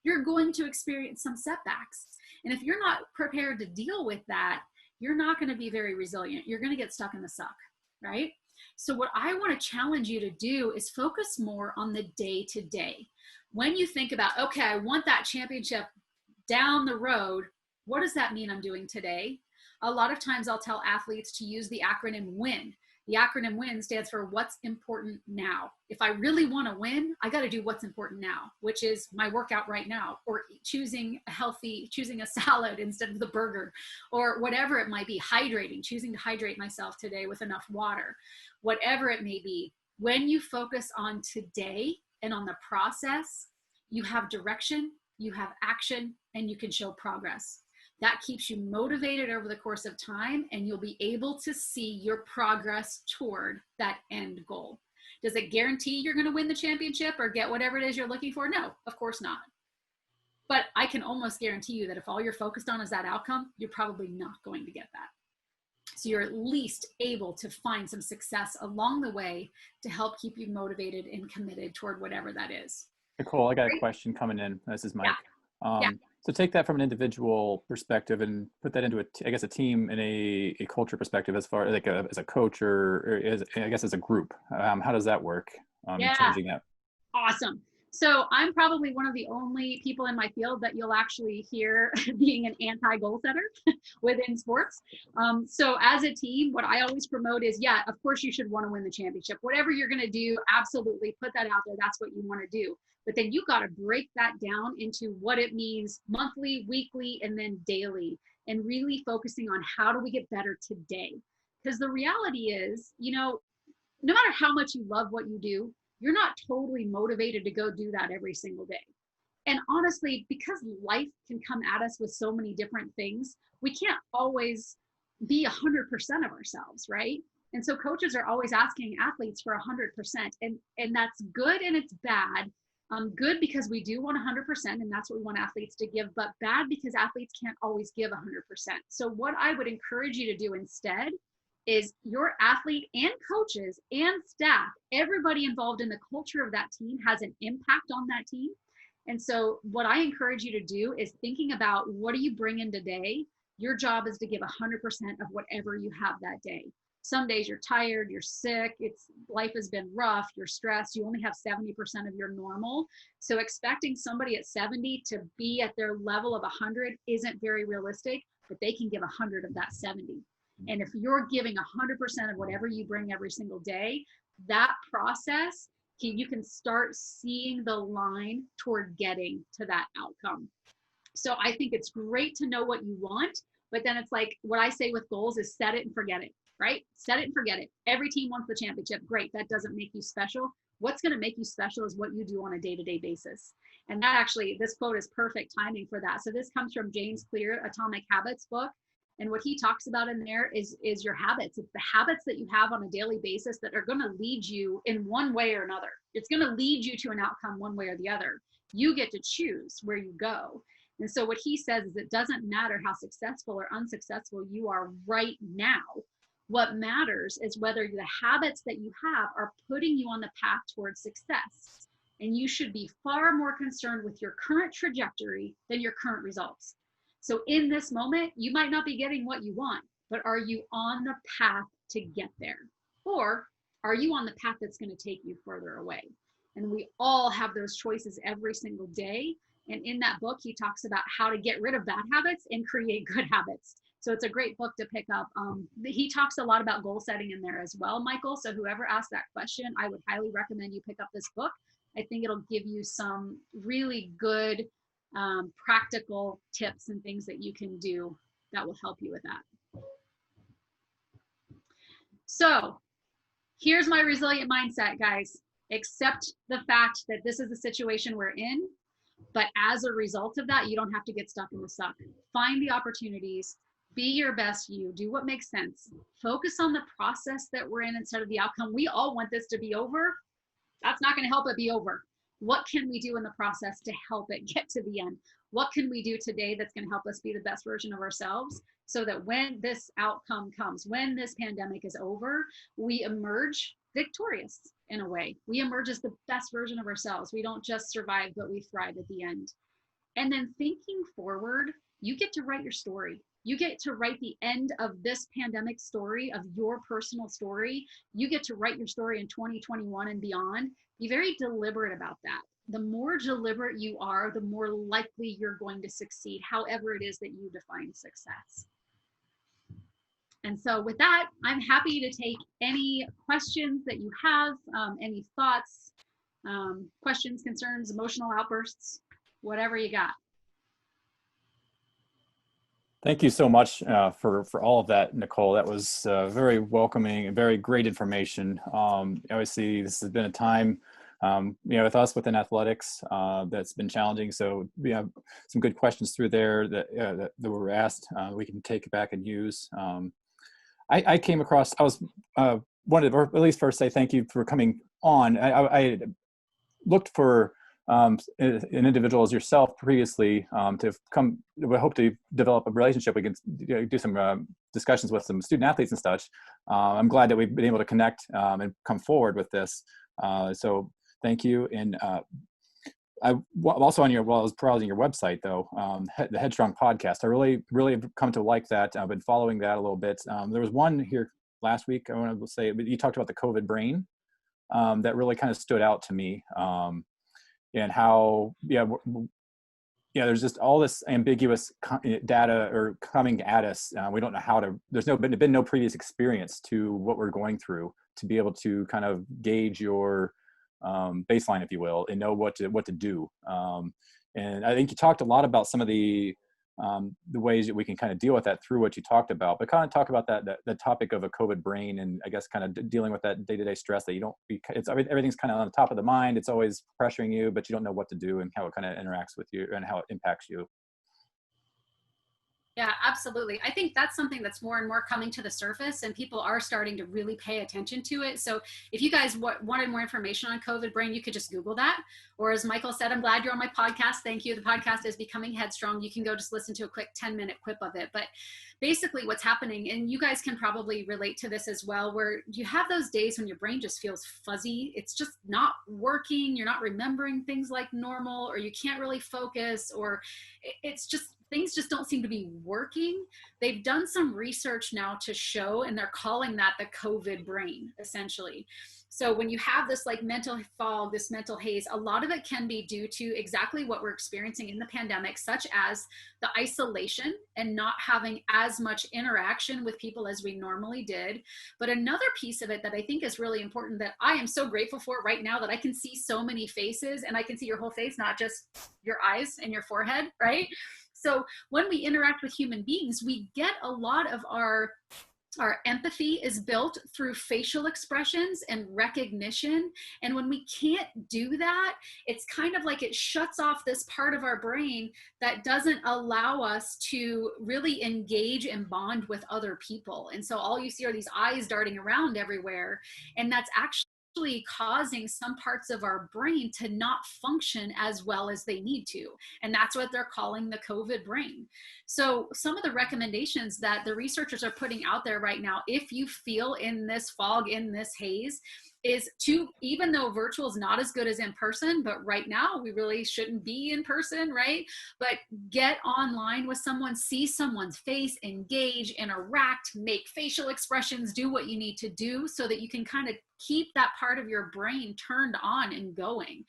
You're going to experience some setbacks. And if you're not prepared to deal with that, you're not going to be very resilient. You're going to get stuck in the suck, right? So what I want to challenge you to do is focus more on the day-to-day. When you think about, okay, I want that championship down the road, what does that mean I'm doing today? A lot of times I'll tell athletes to use the acronym WIN. The acronym WIN stands for what's important now. If I really want to win, I got to do what's important now, which is my workout right now, or choosing a salad instead of the burger, or whatever it might be, choosing to hydrate myself today with enough water, whatever it may be. When you focus on today and on the process, you have direction, you have action, and you can show progress. That keeps you motivated over the course of time, and you'll be able to see your progress toward that end goal. Does it guarantee you're going to win the championship or get whatever it is you're looking for? No, of course not. But I can almost guarantee you that if all you're focused on is that outcome, you're probably not going to get that. So you're at least able to find some success along the way to help keep you motivated and committed toward whatever that is. Nicole, I got a question coming in. This is Mike. Yeah. So take that from an individual perspective and put that into a team and a culture perspective, as far like as a coach or as, I guess, as a group. How does that work? Changing that. Awesome. So I'm probably one of the only people in my field that you'll actually hear being an anti-goal setter within sports. So as a team, what I always promote is, yeah, of course you should want to win the championship. Whatever you're going to do, absolutely put that out there. That's what you want to do. But then you got to break that down into what it means monthly, weekly, and then daily, and really focusing on how do we get better today? Because the reality is, no matter how much you love what you do, you're not totally motivated to go do that every single day. And honestly, because life can come at us with so many different things, we can't always be 100% of ourselves, right? And so coaches are always asking athletes for 100%, and that's good and it's bad. Good because we do want 100%, and that's what we want athletes to give, but bad because athletes can't always give 100%. So what I would encourage you to do instead is your athlete and coaches and staff, everybody involved in the culture of that team has an impact on that team. And so what I encourage you to do is thinking about, what do you bring in today? Your job is to give 100% of whatever you have that day. Some days you're tired, you're sick, life has been rough, you're stressed, you only have 70% of your normal. So expecting somebody at 70 to be at their level of 100 isn't very realistic, but they can give 100 of that 70. And if you're giving 100% of whatever you bring every single day, that process, you can start seeing the line toward getting to that outcome. So I think it's great to know what you want, but then it's like what I say with goals is set it and forget it, right? Set it and forget it. Every team wants the championship. Great. That doesn't make you special. What's going to make you special is what you do on a day-to-day basis. And that actually, this quote is perfect timing for that. So this comes from James Clear, Atomic Habits book. And what he talks about in there is your habits. It's the habits that you have on a daily basis that are going to lead you in one way or another. It's going to lead you to an outcome one way or the other. You get to choose where you go. And so what he says is it doesn't matter how successful or unsuccessful you are right now. What matters is whether the habits that you have are putting you on the path towards success. And you should be far more concerned with your current trajectory than your current results. So in this moment, you might not be getting what you want, but are you on the path to get there? Or are you on the path that's going to take you further away? And we all have those choices every single day. And in that book, he talks about how to get rid of bad habits and create good habits. So it's a great book to pick up. He talks a lot about goal setting in there as well, Michael. So whoever asked that question, I would highly recommend you pick up this book. I think it'll give you some really good practical tips and things that you can do that will help you with that. So here's my resilient mindset, guys. Accept the fact that this is the situation we're in, but as a result of that, you don't have to get stuck in the suck. Find the opportunities, be your best you, do what makes sense. Focus on the process that we're in instead of the outcome. We all want this to be over. That's not going to help it be over. What can we do in the process to help it get to the end? What can we do today that's going to help us be the best version of ourselves so that when this outcome comes, when this pandemic is over, we emerge victorious in a way. We emerge as the best version of ourselves. We don't just survive, but we thrive at the end. And then thinking forward, you get to write your story. You get to write the end of this pandemic story, of your personal story. You get to write your story in 2021 and beyond. Be very deliberate about that. The more deliberate you are, the more likely you're going to succeed, however it is that you define success. And so with that, I'm happy to take any questions that you have, any thoughts, questions, concerns, emotional outbursts, whatever you got. Thank you so much for all of that, Nicole. That was very welcoming and very great information. Obviously, this has been a time, with us within athletics that's been challenging. So we have some good questions through there that were asked. We can take back and use. I came across. I was wanted to at least first say thank you for coming on, I looked for an individual as yourself previously to come. We hope to develop a relationship. We can do some discussions with some student athletes and such. I'm glad that we've been able to connect and come forward with this. So thank you. And I also while I was browsing your website though, the HeadStrong podcast, I really have come to like that. I've been following that a little bit. There was one here last week. I want to say, but you talked about the COVID brain. That really kind of stood out to me, and how there's just all this ambiguous data or coming at us. We don't know how to. There's been no previous experience to what we're going through to be able to kind of gauge your baseline, if you will, and know what to do. And I think you talked a lot about some of the ways that we can kind of deal with that through what you talked about, but kind of talk about the topic of a COVID brain, and I guess kind of dealing with that day-to-day stress that you don't, everything's kind of on the top of the mind. It's always pressuring you, but you don't know what to do and how it kind of interacts with you and how it impacts you. Yeah, absolutely. I think that's something that's more and more coming to the surface, and people are starting to really pay attention to it. So if you guys wanted more information on COVID brain, you could just Google that. Or as Michael said, I'm glad you're on my podcast. Thank you. The podcast is Becoming Headstrong. You can go just listen to a quick 10-minute clip of it. But basically what's happening, and you guys can probably relate to this as well, where you have those days when your brain just feels fuzzy. It's just not working. You're not remembering things like normal, or you can't really focus, or it's just, things just don't seem to be working. They've done some research now to show, and they're calling that the COVID brain, essentially. So when you have this like mental fog, this mental haze, a lot of it can be due to exactly what we're experiencing in the pandemic, such as the isolation and not having as much interaction with people as we normally did. But another piece of it that I think is really important, that I am so grateful for right now, that I can see so many faces, and I can see your whole face, not just your eyes and your forehead, right? So when we interact with human beings, we get a lot of our empathy is built through facial expressions and recognition. And when we can't do that, it's kind of like it shuts off this part of our brain that doesn't allow us to really engage and bond with other people. And so all you see are these eyes darting around everywhere. And that's actually causing some parts of our brain to not function as well as they need to. And that's what they're calling the COVID brain. So some of the recommendations that the researchers are putting out there right now, if you feel in this fog, in this haze, is to, even though virtual is not as good as in person, but right now we really shouldn't be in person, right? But get online with someone, see someone's face, engage, interact, make facial expressions, do what you need to do so that you can kind of keep that part of your brain turned on and going.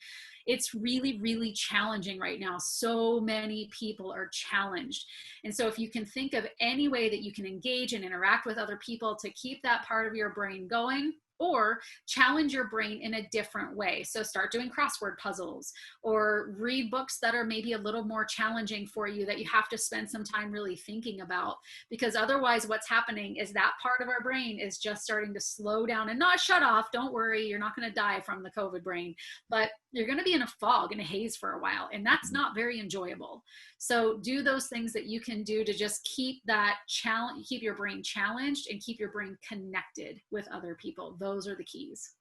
It's really, really challenging right now. So many people are challenged. And so if you can think of any way that you can engage and interact with other people to keep that part of your brain going, or challenge your brain in a different way. So start doing crossword puzzles, or read books that are maybe a little more challenging for you, that you have to spend some time really thinking about, because otherwise what's happening is that part of our brain is just starting to slow down and not shut off. Don't worry, you're not going to die from the COVID brain, but you're going to be in a fog and a haze for a while, and that's not very enjoyable. So do those things that you can do to just keep that challenge, keep your brain challenged and keep your brain connected with other people. Those are the keys.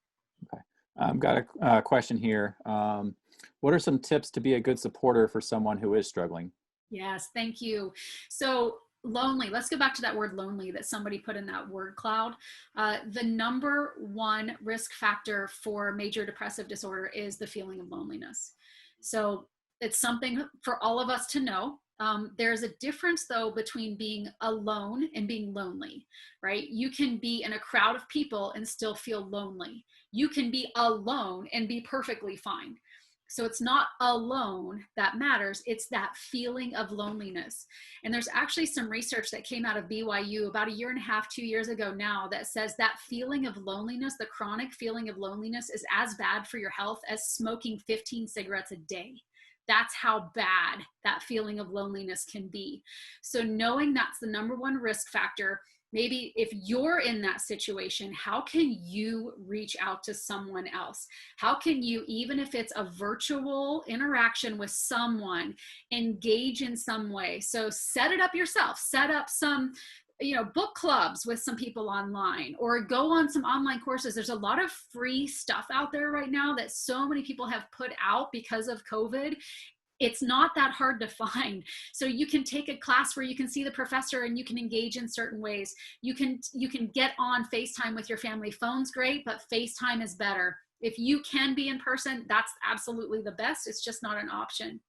Okay. I've got a question here. What are some tips to be a good supporter for someone who is struggling? Yes, thank you. So lonely, let's go back to that word lonely that somebody put in that word cloud. The number one risk factor for major depressive disorder is the feeling of loneliness. So it's something for all of us to know. There's a difference though between being alone and being lonely, right? You can be in a crowd of people and still feel lonely. You can be alone and be perfectly fine. So it's not alone that matters, it's that feeling of loneliness. And there's actually some research that came out of BYU about 1.5 years, 2 years ago now, that says that feeling of loneliness, the chronic feeling of loneliness, is as bad for your health as smoking 15 cigarettes a day. That's how bad that feeling of loneliness can be. So knowing that's the number one risk factor, maybe if you're in that situation, how can you reach out to someone else? How can you, even if it's a virtual interaction with someone, engage in some way? So set it up yourself, set up some book clubs with some people online, or go on some online courses. There's a lot of free stuff out there right now that so many people have put out because of COVID. It's not that hard to find. So you can take a class where you can see the professor and you can engage in certain ways. You can get on FaceTime with your family. Phone's great, but FaceTime is better. If you can be in person, that's absolutely the best. It's just not an option.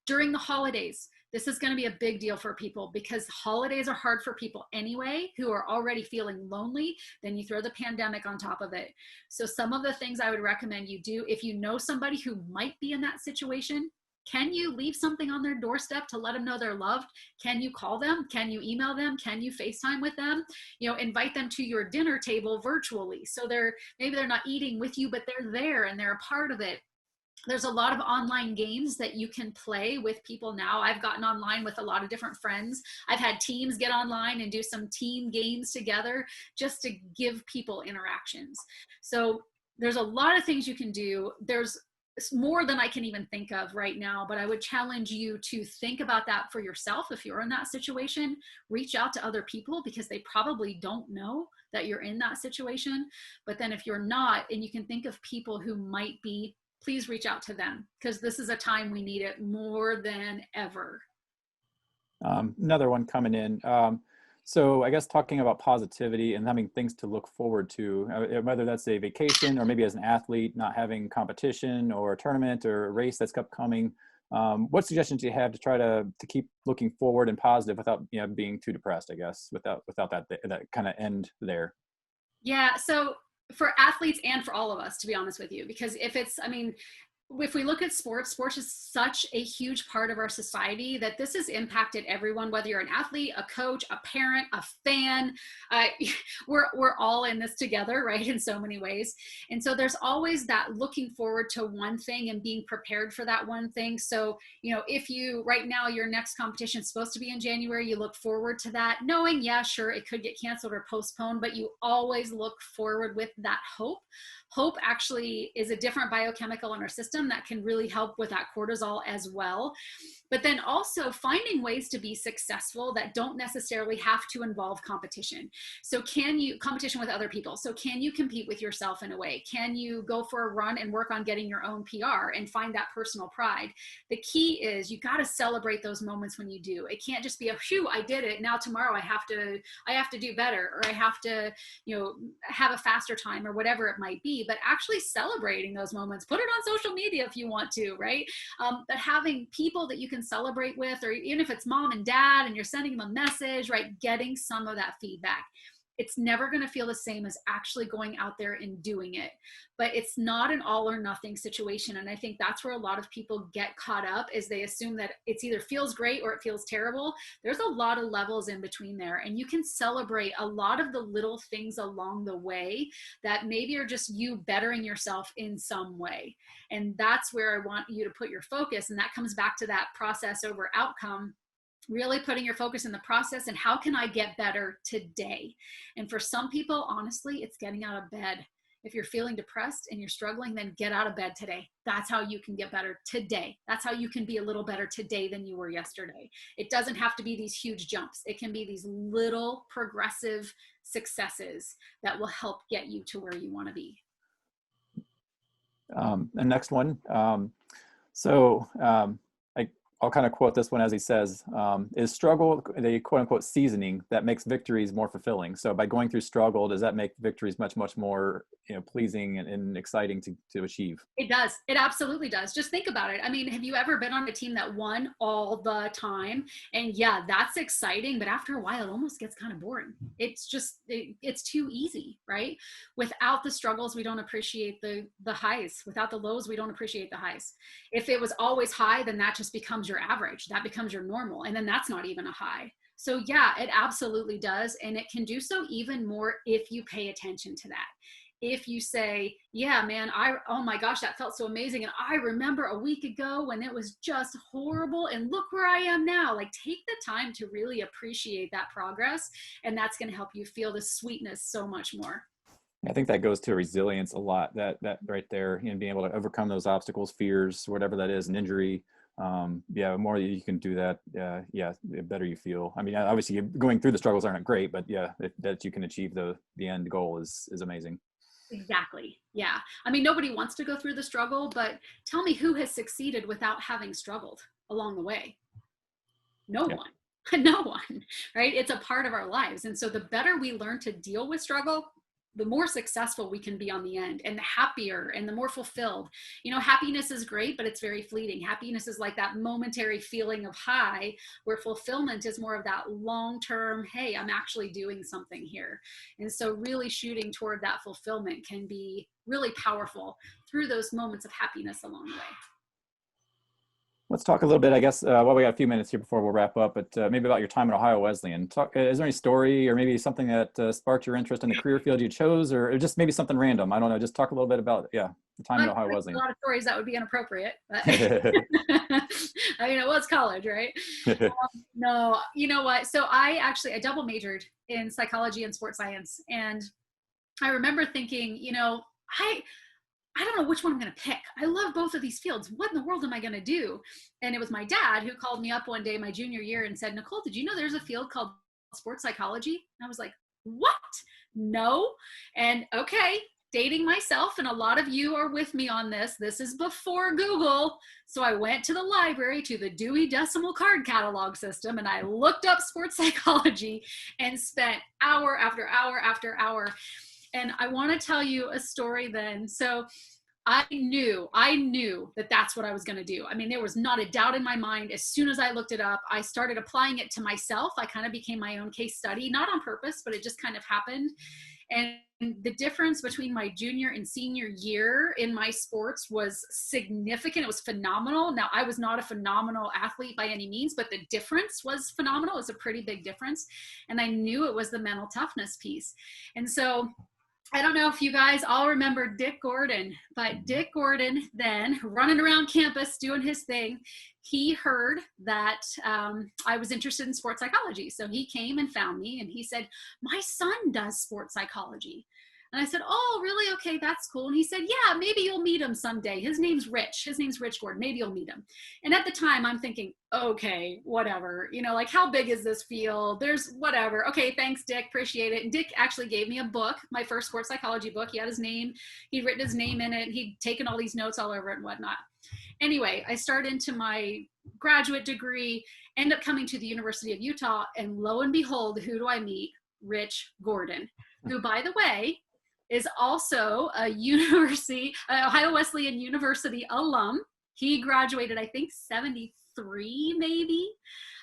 During the holidays, this is going to be a big deal for people, because holidays are hard for people anyway, who are already feeling lonely. Then you throw the pandemic on top of it. So some of the things I would recommend you do, if you know somebody who might be in that situation, can you leave something on their doorstep to let them know they're loved? Can you call them? Can you email them? Can you FaceTime with them? Invite them to your dinner table virtually. So maybe they're not eating with you, but they're there and they're a part of it. There's a lot of online games that you can play with people now. I've gotten online with a lot of different friends. I've had teams get online and do some team games together just to give people interactions. So there's a lot of things you can do. There's more than I can even think of right now, but I would challenge you to think about that for yourself. If you're in that situation, reach out to other people, because they probably don't know that you're in that situation. But then if you're not, and you can think of people who might be, please reach out to them, because this is a time we need it more than ever. Another one coming in. So I guess talking about positivity and having things to look forward to, whether that's a vacation or maybe as an athlete, not having competition or a tournament or a race that's upcoming. What suggestions do you have to try to keep looking forward and positive without being too depressed, I guess, without that kind of end there? Yeah. So for athletes and for all of us, to be honest with you, because if we look at sports is such a huge part of our society that this has impacted everyone, whether you're an athlete, a coach, a parent, a fan. We're all in this together, right? In so many ways. And so there's always that looking forward to one thing and being prepared for that one thing. So, if right now your next competition is supposed to be in January, you look forward to that, knowing, yeah, sure, it could get canceled or postponed, but you always look forward with that hope. Hope actually is a different biochemical in our system that can really help with that cortisol as well. But then also finding ways to be successful that don't necessarily have to involve competition. So competition with other people. So can you compete with yourself in a way? Can you go for a run and work on getting your own PR and find that personal pride? The key is you got to celebrate those moments when you do. It can't just be phew, I did it. Now tomorrow I have to do better, or I have to, have a faster time, or whatever it might be. But actually celebrating those moments, put it on social media if you want to, right? But having people that you can celebrate with, or even if it's mom and dad and you're sending them a message, right? Getting some of that feedback. It's never going to feel the same as actually going out there and doing it, but it's not an all or nothing situation. And I think that's where a lot of people get caught up, is they assume that it's either feels great or it feels terrible. There's a lot of levels in between there, and you can celebrate a lot of the little things along the way that maybe are just you bettering yourself in some way. And that's where I want you to put your focus. And that comes back to that process over outcome. Really putting your focus in the process and how can I get better today? And for some people, honestly, it's getting out of bed. If you're feeling depressed and you're struggling, then get out of bed today. That's how you can get better today. That's how you can be a little better today than you were yesterday. It doesn't have to be these huge jumps. It can be these little progressive successes that will help get you to where you want to be. The next one. I'll kind of quote this one as he says, is struggle the quote unquote seasoning that makes victories more fulfilling? So by going through struggle, does that make victories much, much more pleasing and exciting to achieve? It does. It absolutely does. Just think about it. I mean, have you ever been on a team that won all the time? And yeah, that's exciting, but after a while, it almost gets kind of boring. It's just, it's too easy, right? Without the struggles, we don't appreciate the highs. Without the lows, we don't appreciate the highs. If it was always high, then that just becomes your average. That becomes your normal. And then that's not even a high. So yeah, it absolutely does. And it can do so even more if you pay attention to that. If you say, yeah, man, oh my gosh, that felt so amazing. And I remember a week ago when it was just horrible, and look where I am now. Like, take the time to really appreciate that progress. And that's going to help you feel the sweetness so much more. I think that goes to resilience a lot, that right there, being able to overcome those obstacles, fears, whatever that is, an injury, Yeah, the more you can do that, yeah, the better you feel. I mean, obviously going through the struggles aren't great, but yeah, that you can achieve the end goal is amazing. Exactly. Yeah. I mean, nobody wants to go through the struggle, but tell me who has succeeded without having struggled along the way? No Yeah. one. No one, right? It's a part of our lives. And so the better we learn to deal with struggle, the more successful we can be on the end, and the happier and the more fulfilled. You know, happiness is great, but it's very fleeting. Happiness is like that momentary feeling of high, where fulfillment is more of that long-term, hey, I'm actually doing something here. And so really shooting toward that fulfillment can be really powerful through those moments of happiness along the way. Let's talk a little bit, I guess, well, we got a few minutes here before we'll wrap up, but maybe about your time at Ohio Wesleyan. Is there any story or maybe something that sparked your interest in the career field you chose, or just maybe something random? I don't know. Just talk a little bit about, the time at Ohio Wesleyan. A lot of stories that would be inappropriate, but I mean, it was college, right? No, you know what? So I double majored in psychology and sports science. And I remember thinking, I don't know which one I'm going to pick. I love both of these fields. What in the world am I going to do? And it was my dad who called me up one day, my junior year, and said, Nicole, did you know there's a field called sports psychology? And I was like, what? No. And okay, dating myself, and a lot of you are with me on this. This is before Google. So I went to the library, to the Dewey Decimal Card Catalog System, and I looked up sports psychology and spent hour after hour after hour. And I want to tell you a story then. So I knew that that's what I was going to do. I mean, there was not a doubt in my mind. As soon as I looked it up, I started applying it to myself. I kind of became my own case study, not on purpose, but it just kind of happened. And the difference between my junior and senior year in my sports was significant. It was phenomenal. Now, I was not a phenomenal athlete by any means, but the difference was phenomenal. It was a pretty big difference. And I knew it was the mental toughness piece. And so I don't know if you guys all remember Dick Gordon, but Dick Gordon then running around campus doing his thing, he heard that I was interested in sports psychology. So he came and found me and he said, my son does sports psychology. And I said, oh, really? Okay, that's cool. And he said, yeah, maybe you'll meet him someday. His name's Rich. His name's Rich Gordon. Maybe you'll meet him. And at the time I'm thinking, okay, whatever, like how big is this field? There's whatever. Okay, thanks, Dick. Appreciate it. And Dick actually gave me a book, my first sports psychology book. He had his name. He'd written his name in it. He'd taken all these notes all over it and whatnot. Anyway, I start into my graduate degree, end up coming to the University of Utah. And lo and behold, who do I meet? Rich Gordon, who, by the way, is also a Ohio Wesleyan University alum. He graduated, I think, 73 maybe.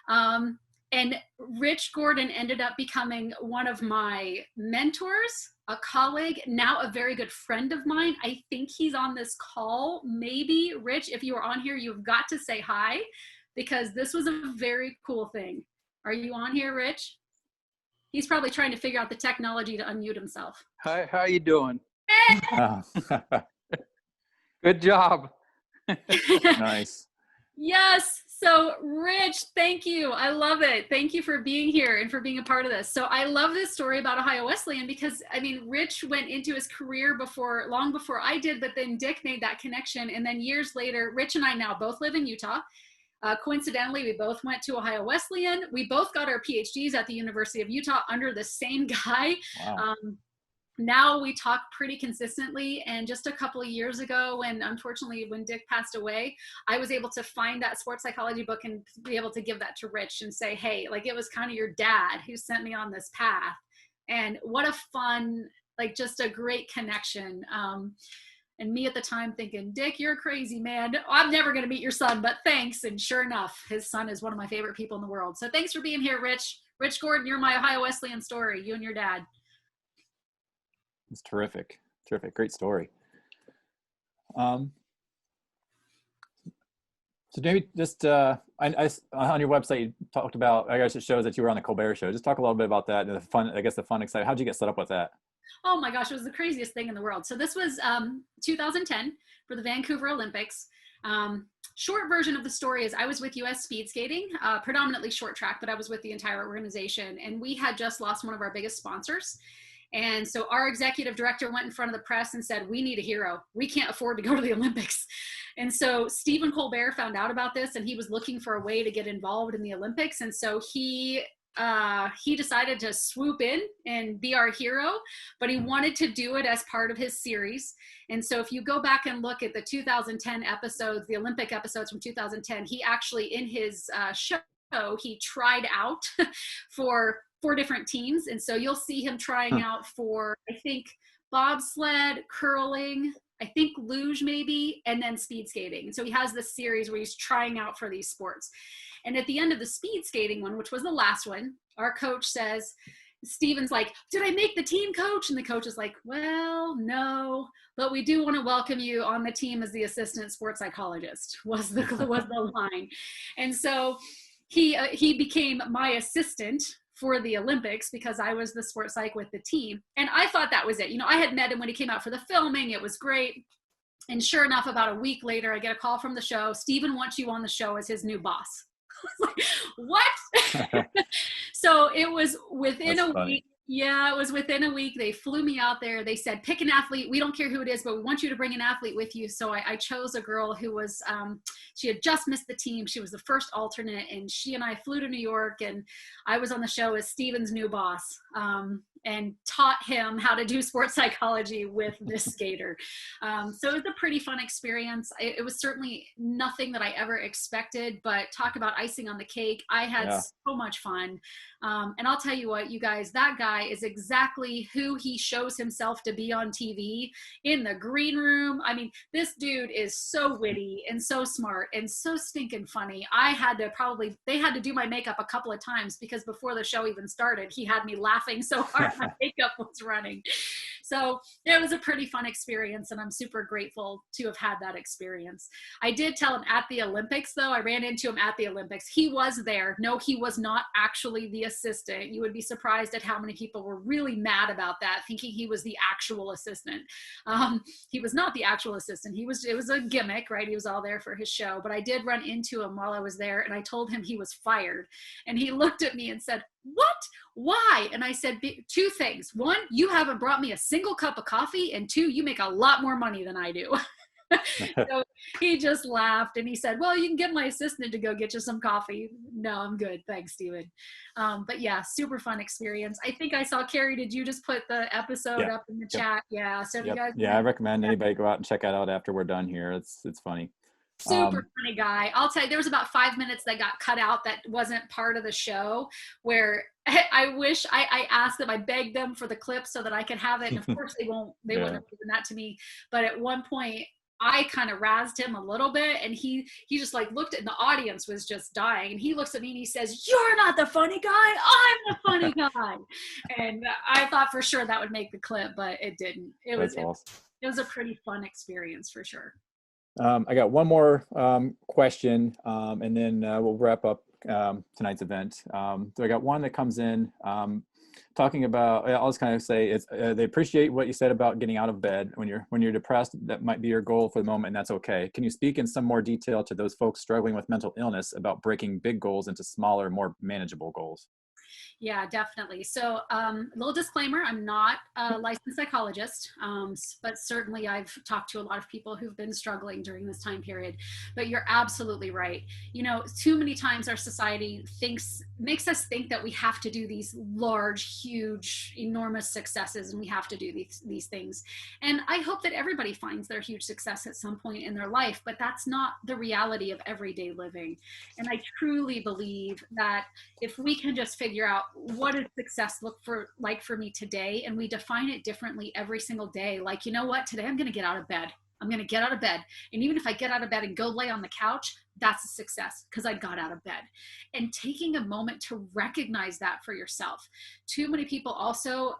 And Rich Gordon ended up becoming one of my mentors, a colleague, now a very good friend of mine. I think he's on this call. Maybe, Rich, if you are on here, you've got to say hi, because this was a very cool thing. Are you on here, Rich? He's probably trying to figure out the technology to unmute himself. Hi, how you doing? Oh. Good job. Nice. Yes. So Rich, thank you. I love it. Thank you for being here and for being a part of this. So I love this story about Ohio Wesleyan because, I mean, Rich went into his career long before I did, but then Dick made that connection. And then years later, Rich and I now both live in Utah. Coincidentally, we both went to Ohio Wesleyan. We both got our PhDs at the University of Utah under the same guy. Wow. Now we talk pretty consistently. And just a couple of years ago, unfortunately, when Dick passed away, I was able to find that sports psychology book and be able to give that to Rich and say, hey, like, it was kind of your dad who sent me on this path. And what a fun, like, just a great connection. And me at the time thinking, Dick, you're crazy, man. I'm never going to meet your son, but thanks. And sure enough, his son is one of my favorite people in the world. So thanks for being here, Rich. Rich Gordon, you're my Ohio Wesleyan story, you and your dad. It's terrific. Terrific. Great story. So maybe just, on your website, you talked about, I guess it shows that you were on the Colbert Show. Just talk a little bit about that and the fun, exciting. How'd you get set up with that? Oh my gosh, it was the craziest thing in the world. So this was 2010 for the Vancouver Olympics. Short version of the story is I was with US Speed Skating, predominantly short track, but I was with the entire organization. And we had just lost one of our biggest sponsors. And so our executive director went in front of the press and said, we need a hero. We can't afford to go to the Olympics. And so Stephen Colbert found out about this, and he was looking for a way to get involved in the Olympics. And so he decided to swoop in and be our hero, but he wanted to do it as part of his series. And so if you go back and look at the 2010 episodes, the Olympic episodes from 2010, he actually, in his show, he tried out for 4 different teams. And so you'll see him trying out for, I think, bobsled, curling, I think luge maybe, and then speed skating. And so he has this series where he's trying out for these sports. And at the end of the speed skating one, which was the last one, our coach says, Steven's like, did I make the team, coach? And the coach is like, well, no, but we do want to welcome you on the team as the assistant sports psychologist, was the line. And so he became my assistant for the Olympics because I was the sports psych with the team. And I thought that was it. You know, I had met him when he came out for the filming. It was great. And sure enough, about a week later, I get a call from the show. Steven wants you on the show as his new boss. What? So it was within a week. Yeah, it was within a week. They flew me out there. They said, pick an athlete. We don't care who it is, but we want you to bring an athlete with you. So I chose a girl who was, she had just missed the team. She was the first alternate, and she and I flew to New York, and I was on the show as Steven's new boss. And taught him how to do sports psychology with this skater. So it was a pretty fun experience. It was certainly nothing that I ever expected, but talk about icing on the cake. I had so much fun. And I'll tell you what, you guys, that guy is exactly who he shows himself to be on TV in the green room. I mean, this dude is so witty and so smart and so stinking funny. They had to do my makeup a couple of times because before the show even started, he had me laughing so hard my makeup was running. So it was a pretty fun experience, and I'm super grateful to have had that experience. I did tell him at the Olympics, though, I ran into him at the Olympics. He was there. No, he was not actually the assistant. You would be surprised at how many people were really mad about that, thinking he was the actual assistant. He was not the actual assistant. It was a gimmick, right? He was all there for his show, but I did run into him while I was there, and I told him he was fired. And he looked at me and said, what? Why? And I said 2 things. 1, you haven't brought me a single cup of coffee, and 2, you make a lot more money than I do. So he just laughed and he said, well, you can get my assistant to go get you some coffee. No, I'm good. Thanks, Steven. But yeah, super fun experience. I think I saw, Carrie, did you just put the episode up in the chat? Yeah. So you guys. Yeah, I recommend anybody go out and check it out after we're done here. It's funny. Super funny guy. I'll tell you, there was about 5 minutes that got cut out that wasn't part of the show, where I wish I asked them, I begged them for the clip so that I could have it. And of course they wouldn't have given that to me. But at one point I kind of razzed him a little bit, and he just like looked at, and the audience was just dying. And he looks at me and he says, you're not the funny guy. I'm the funny guy. And I thought for sure that would make the clip, but it didn't. It was a pretty fun experience for sure. I got one more question, and then we'll wrap up tonight's event. So I got one that comes in talking about, I'll just kind of say, they appreciate what you said about getting out of bed when you're depressed. That might be your goal for the moment, and that's okay. Can you speak in some more detail to those folks struggling with mental illness about breaking big goals into smaller, more manageable goals? Yeah, definitely. So little disclaimer, I'm not a licensed psychologist, but certainly I've talked to a lot of people who've been struggling during this time period. But you're absolutely right. You know, too many times our society makes us think that we have to do these large, huge, enormous successes, and we have to do these things. And I hope that everybody finds their huge success at some point in their life, but that's not the reality of everyday living. And I truly believe that if we can just figure out what does success look like for me today, and we define it differently every single day. Like, you know what, today I'm going to get out of bed. I'm going to get out of bed. And even if I get out of bed and go lay on the couch, that's a success because I got out of bed. And taking a moment to recognize that for yourself. Too many people also,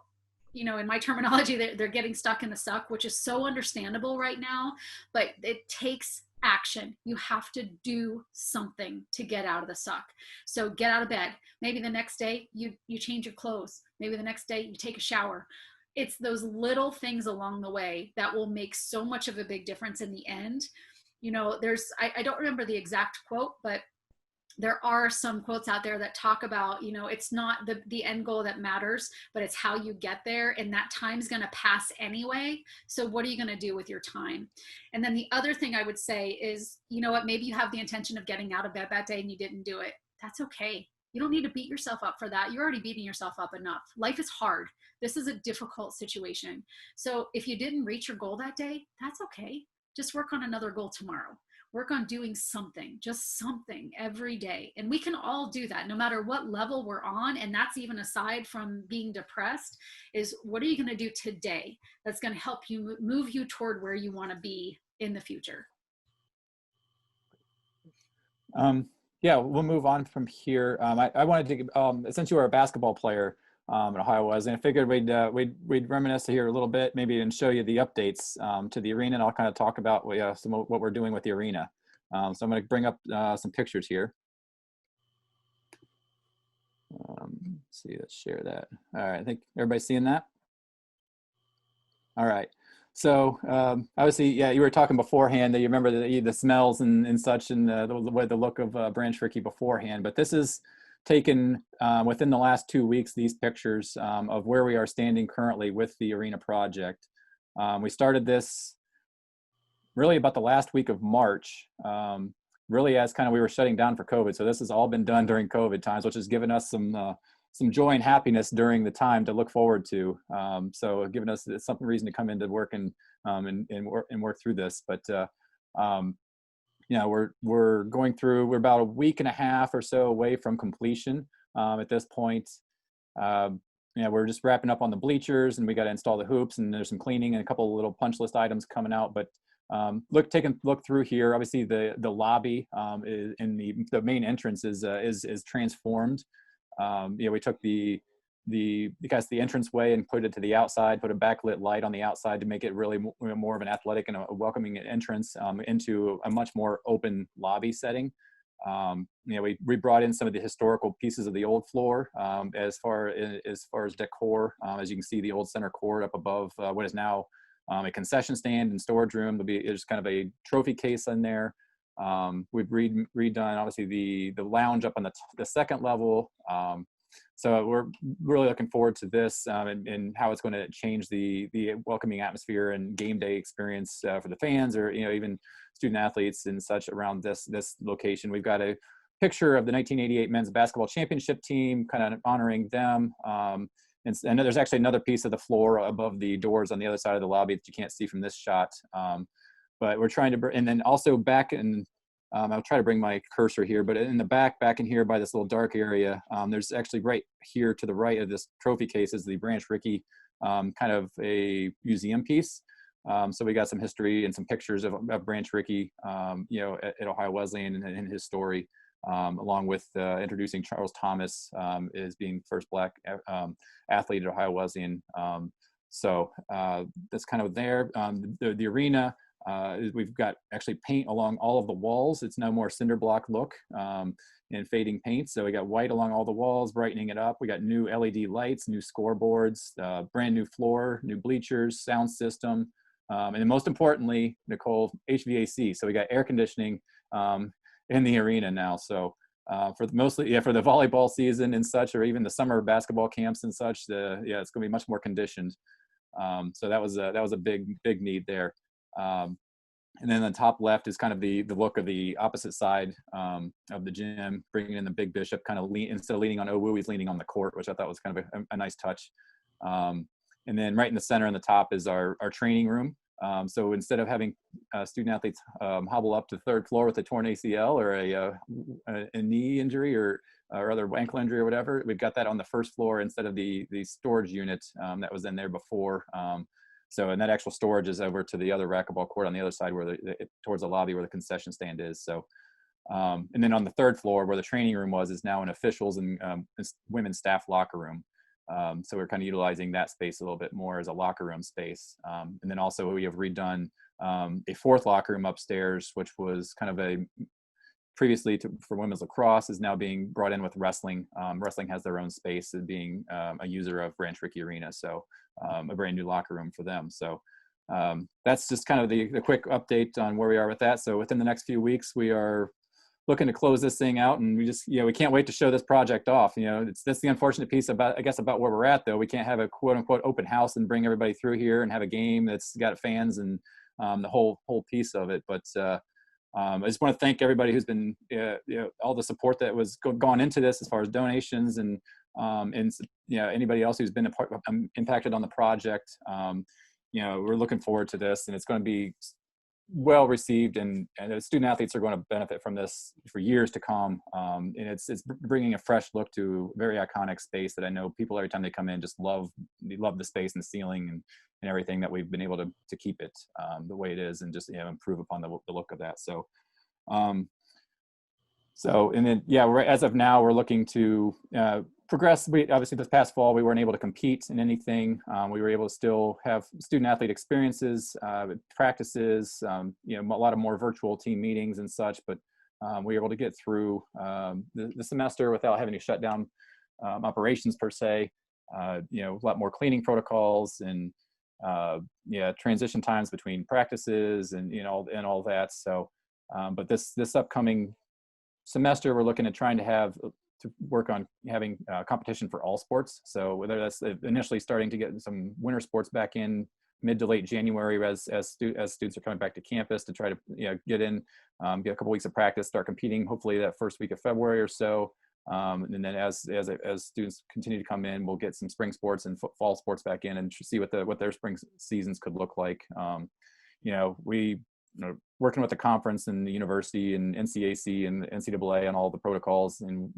you know, in my terminology, they're getting stuck in the suck, which is so understandable right now, but it takes action. You have to do something to get out of the suck. So get out of bed. Maybe the next day you change your clothes. Maybe the next day you take a shower. It's those little things along the way that will make so much of a big difference in the end. You know, I don't remember the exact quote, but there are some quotes out there that talk about, it's not the end goal that matters, but it's how you get there. And that time's going to pass anyway. So what are you going to do with your time? And then the other thing I would say is, maybe you have the intention of getting out of bed that day and you didn't do it. That's okay. You don't need to beat yourself up for that. You're already beating yourself up enough. Life is hard. This is a difficult situation. So if you didn't reach your goal that day, that's okay. Just work on another goal tomorrow. Work on doing something, just something every day. And we can all do that no matter what level we're on. And that's even aside from being depressed, is what are you going to do today that's going to help you move you toward where you want to be in the future? Yeah, we'll move on from here. I wanted to, since you were a basketball player at Ohio Wesleyan, I figured we'd reminisce here a little bit, maybe, and show you the updates to the arena, and I'll kind of talk about some of what we're doing with the arena. So I'm going to bring up some pictures here. Let's see, let's share that. All right, I think everybody's seeing that. All right. So obviously, yeah, you were talking beforehand that you remember the smells and such, and the look of Branch Rickey beforehand. But this is taken within the last 2 weeks, these pictures of where we are standing currently with the arena project. We started this really about the last week of March, really as kind of we were shutting down for COVID. So this has all been done during COVID times, which has given us some joy and happiness during the time to look forward to. So giving us some reason to come into work and work through this. But we're going through. We're about a week and a half or so away from completion at this point. We're just wrapping up on the bleachers, and we got to install the hoops, and there's some cleaning and a couple of little punch list items coming out. But taking a look through here, obviously the lobby is in the main entrance is transformed. We took the entranceway and put it to the outside, put a backlit light on the outside to make it really more of an athletic and a welcoming entrance into a much more open lobby setting. We brought in some of the historical pieces of the old floor as far as decor. As you can see, the old center court up above what is now a concession stand and storage room. There'll be just kind of a trophy case in there. We've redone obviously the lounge up on the second level. So we're really looking forward to this and how it's going to change the welcoming atmosphere and game day experience for the fans, or even student athletes and such around this location. We've got a picture of the 1988 men's basketball championship team, kind of honoring them. And there's actually another piece of the floor above the doors on the other side of the lobby that you can't see from this shot. But we're trying to, and then also back in, I'll try to bring my cursor here, but in the back in here by this little dark area, there's actually right here to the right of this trophy case is the Branch Rickey kind of a museum piece. So we got some history and some pictures of Branch Rickey, at Ohio Wesleyan and his story, along with introducing Charles Thomas as being first Black athlete at Ohio Wesleyan. So that's kind of there. The arena. We've got actually paint along all of the walls. It's no more cinder block look and fading paint. So we got white along all the walls, brightening it up. We got new LED lights, new scoreboards, brand new floor, new bleachers, sound system. And then most importantly, Nicole, HVAC. So we got air conditioning in the arena now. So for the volleyball season and such, or even the summer basketball camps and such, it's going to be much more conditioned. So that was a big need there. And then the top left is kind of the look of the opposite side of the gym, bringing in the big bishop, kind of instead of leaning on owu, he's leaning on the court, which I thought was kind of a nice touch. And then right in the center on the top is our training room. So instead of having student athletes hobble up to the third floor with a torn ACL or a knee injury or other ankle injury or whatever, we've got that on the first floor instead of the storage unit that was in there before. And that actual storage is over to the other racquetball court on the other side, towards the lobby where the concession stand is. So, and then on the third floor where the training room is now an officials and women's staff locker room. So we're kind of utilizing that space a little bit more as a locker room space. And then also we have redone a fourth locker room upstairs, which was kind of previously for women's lacrosse, is now being brought in with wrestling. Wrestling has their own space as being a user of Branch Rickey Arena. So a brand new locker room for them. So that's just kind of the quick update on where we are with that. So within the next few weeks, we are looking to close this thing out, and we just, we can't wait to show this project off. That's the unfortunate piece about, I guess, about where we're at, though. We can't have a quote unquote open house and bring everybody through here and have a game that's got fans and the whole piece of it. But I just want to thank everybody who's been, all the support that was gone into this as far as donations and anybody else who's been impacted on the project. We're looking forward to this, and it's going to be well received, and the student athletes are going to benefit from this for years to come. And it's bringing a fresh look to a very iconic space that I know people every time they come in just love the space and the ceiling and everything, that we've been able to keep it the way it is, and just improve upon the look of that. So and then as of now, we're looking to progress. We obviously, this past fall, we weren't able to compete in anything. We were able to still have student athlete experiences, practices, a lot of more virtual team meetings and such, but we were able to get through the semester without having to shut down operations per se. A lot more cleaning protocols and transition times between practices and all that. So but this upcoming semester, we're looking at trying to work on having competition for all sports. So whether that's initially starting to get some winter sports back in mid to late January as students are coming back to campus to try to get in, get a couple weeks of practice, start competing hopefully that first week of February or so. And then as students continue to come in, we'll get some spring sports and fall sports back in and see what their spring seasons could look like. We working with the conference and the university and NCAC and NCAA on all the protocols, and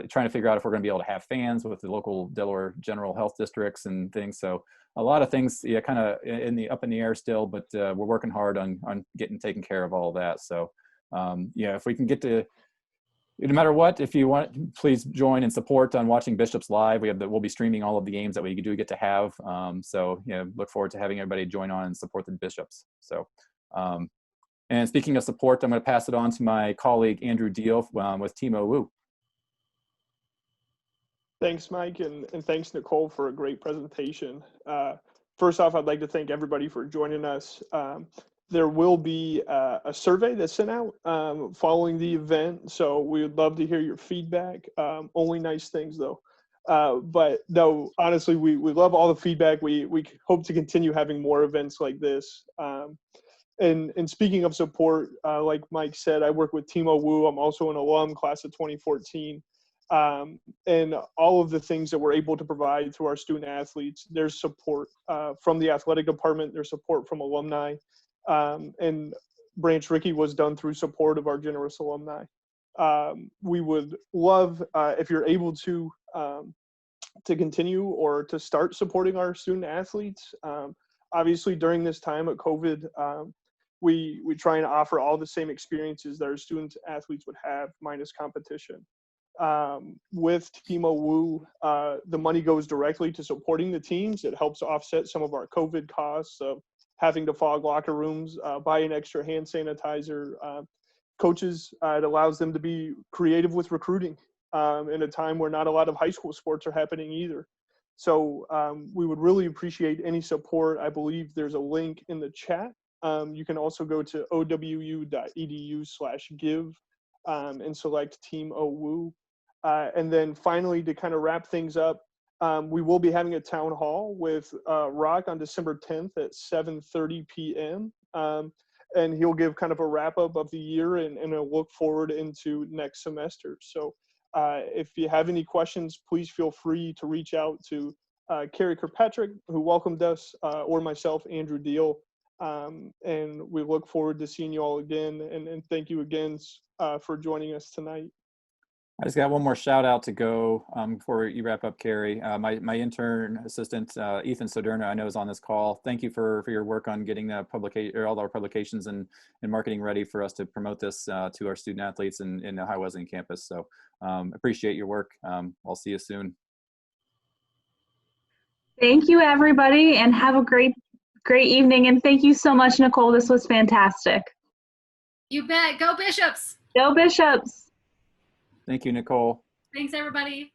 trying to figure out if we're going to be able to have fans with the local Delaware general health districts and things. So a lot of things, kind of up in the air still, but we're working hard on getting taken care of all of that. So if we can get to, no matter what, if you want, please join and support on watching Bishops live. We'll be streaming all of the games that we do get to have. So look forward to having everybody join on and support the Bishops. So. And speaking of support, I'm going to pass it on to my colleague, Andrew Deal with Team OU. Thanks, Mike, and thanks, Nicole, for a great presentation. First off, I'd like to thank everybody for joining us. There will be a survey that's sent out following the event, so we would love to hear your feedback. Only nice things, though. But no, honestly, we love all the feedback. We hope to continue having more events like this. And speaking of support, like Mike said, I work with Team OU. I'm also an alum, class of 2014. And all of the things that we're able to provide to our student athletes, there's support from the athletic department, there's support from alumni. And Branch Rickey was done through support of our generous alumni. We would love, if you're able to continue or to start supporting our student athletes. Obviously, during this time of COVID, we try and offer all the same experiences that our student athletes would have, minus competition. With Team OU, the money goes directly to supporting the teams. It helps offset some of our COVID costs of having to fog locker rooms, buy an extra hand sanitizer. Coaches, it allows them to be creative with recruiting in a time where not a lot of high school sports are happening either. So we would really appreciate any support. I believe there's a link in the chat. You can also go to owu.edu/give and select Team OU. And then finally, to kind of wrap things up, we will be having a town hall with Rock on December 10th at 7:30 p.m. And he'll give kind of a wrap up of the year and a look forward into next semester. So if you have any questions, please feel free to reach out to Carrie Kirkpatrick, who welcomed us, or myself, Andrew Deal. And we look forward to seeing you all again. And thank you again for joining us tonight. I just got one more shout out to go before you wrap up, Carrie. My intern assistant, Ethan Soderna, I know is on this call. Thank you for your work on getting the all our publications and marketing ready for us to promote this to our student athletes in the Ohio Wesleyan campus. So appreciate your work. I'll see you soon. Thank you, everybody, and have a great evening. And thank you so much, Nicole. This was fantastic. You bet. Go Bishops. Go Bishops. Thank you, Nicole. Thanks, everybody.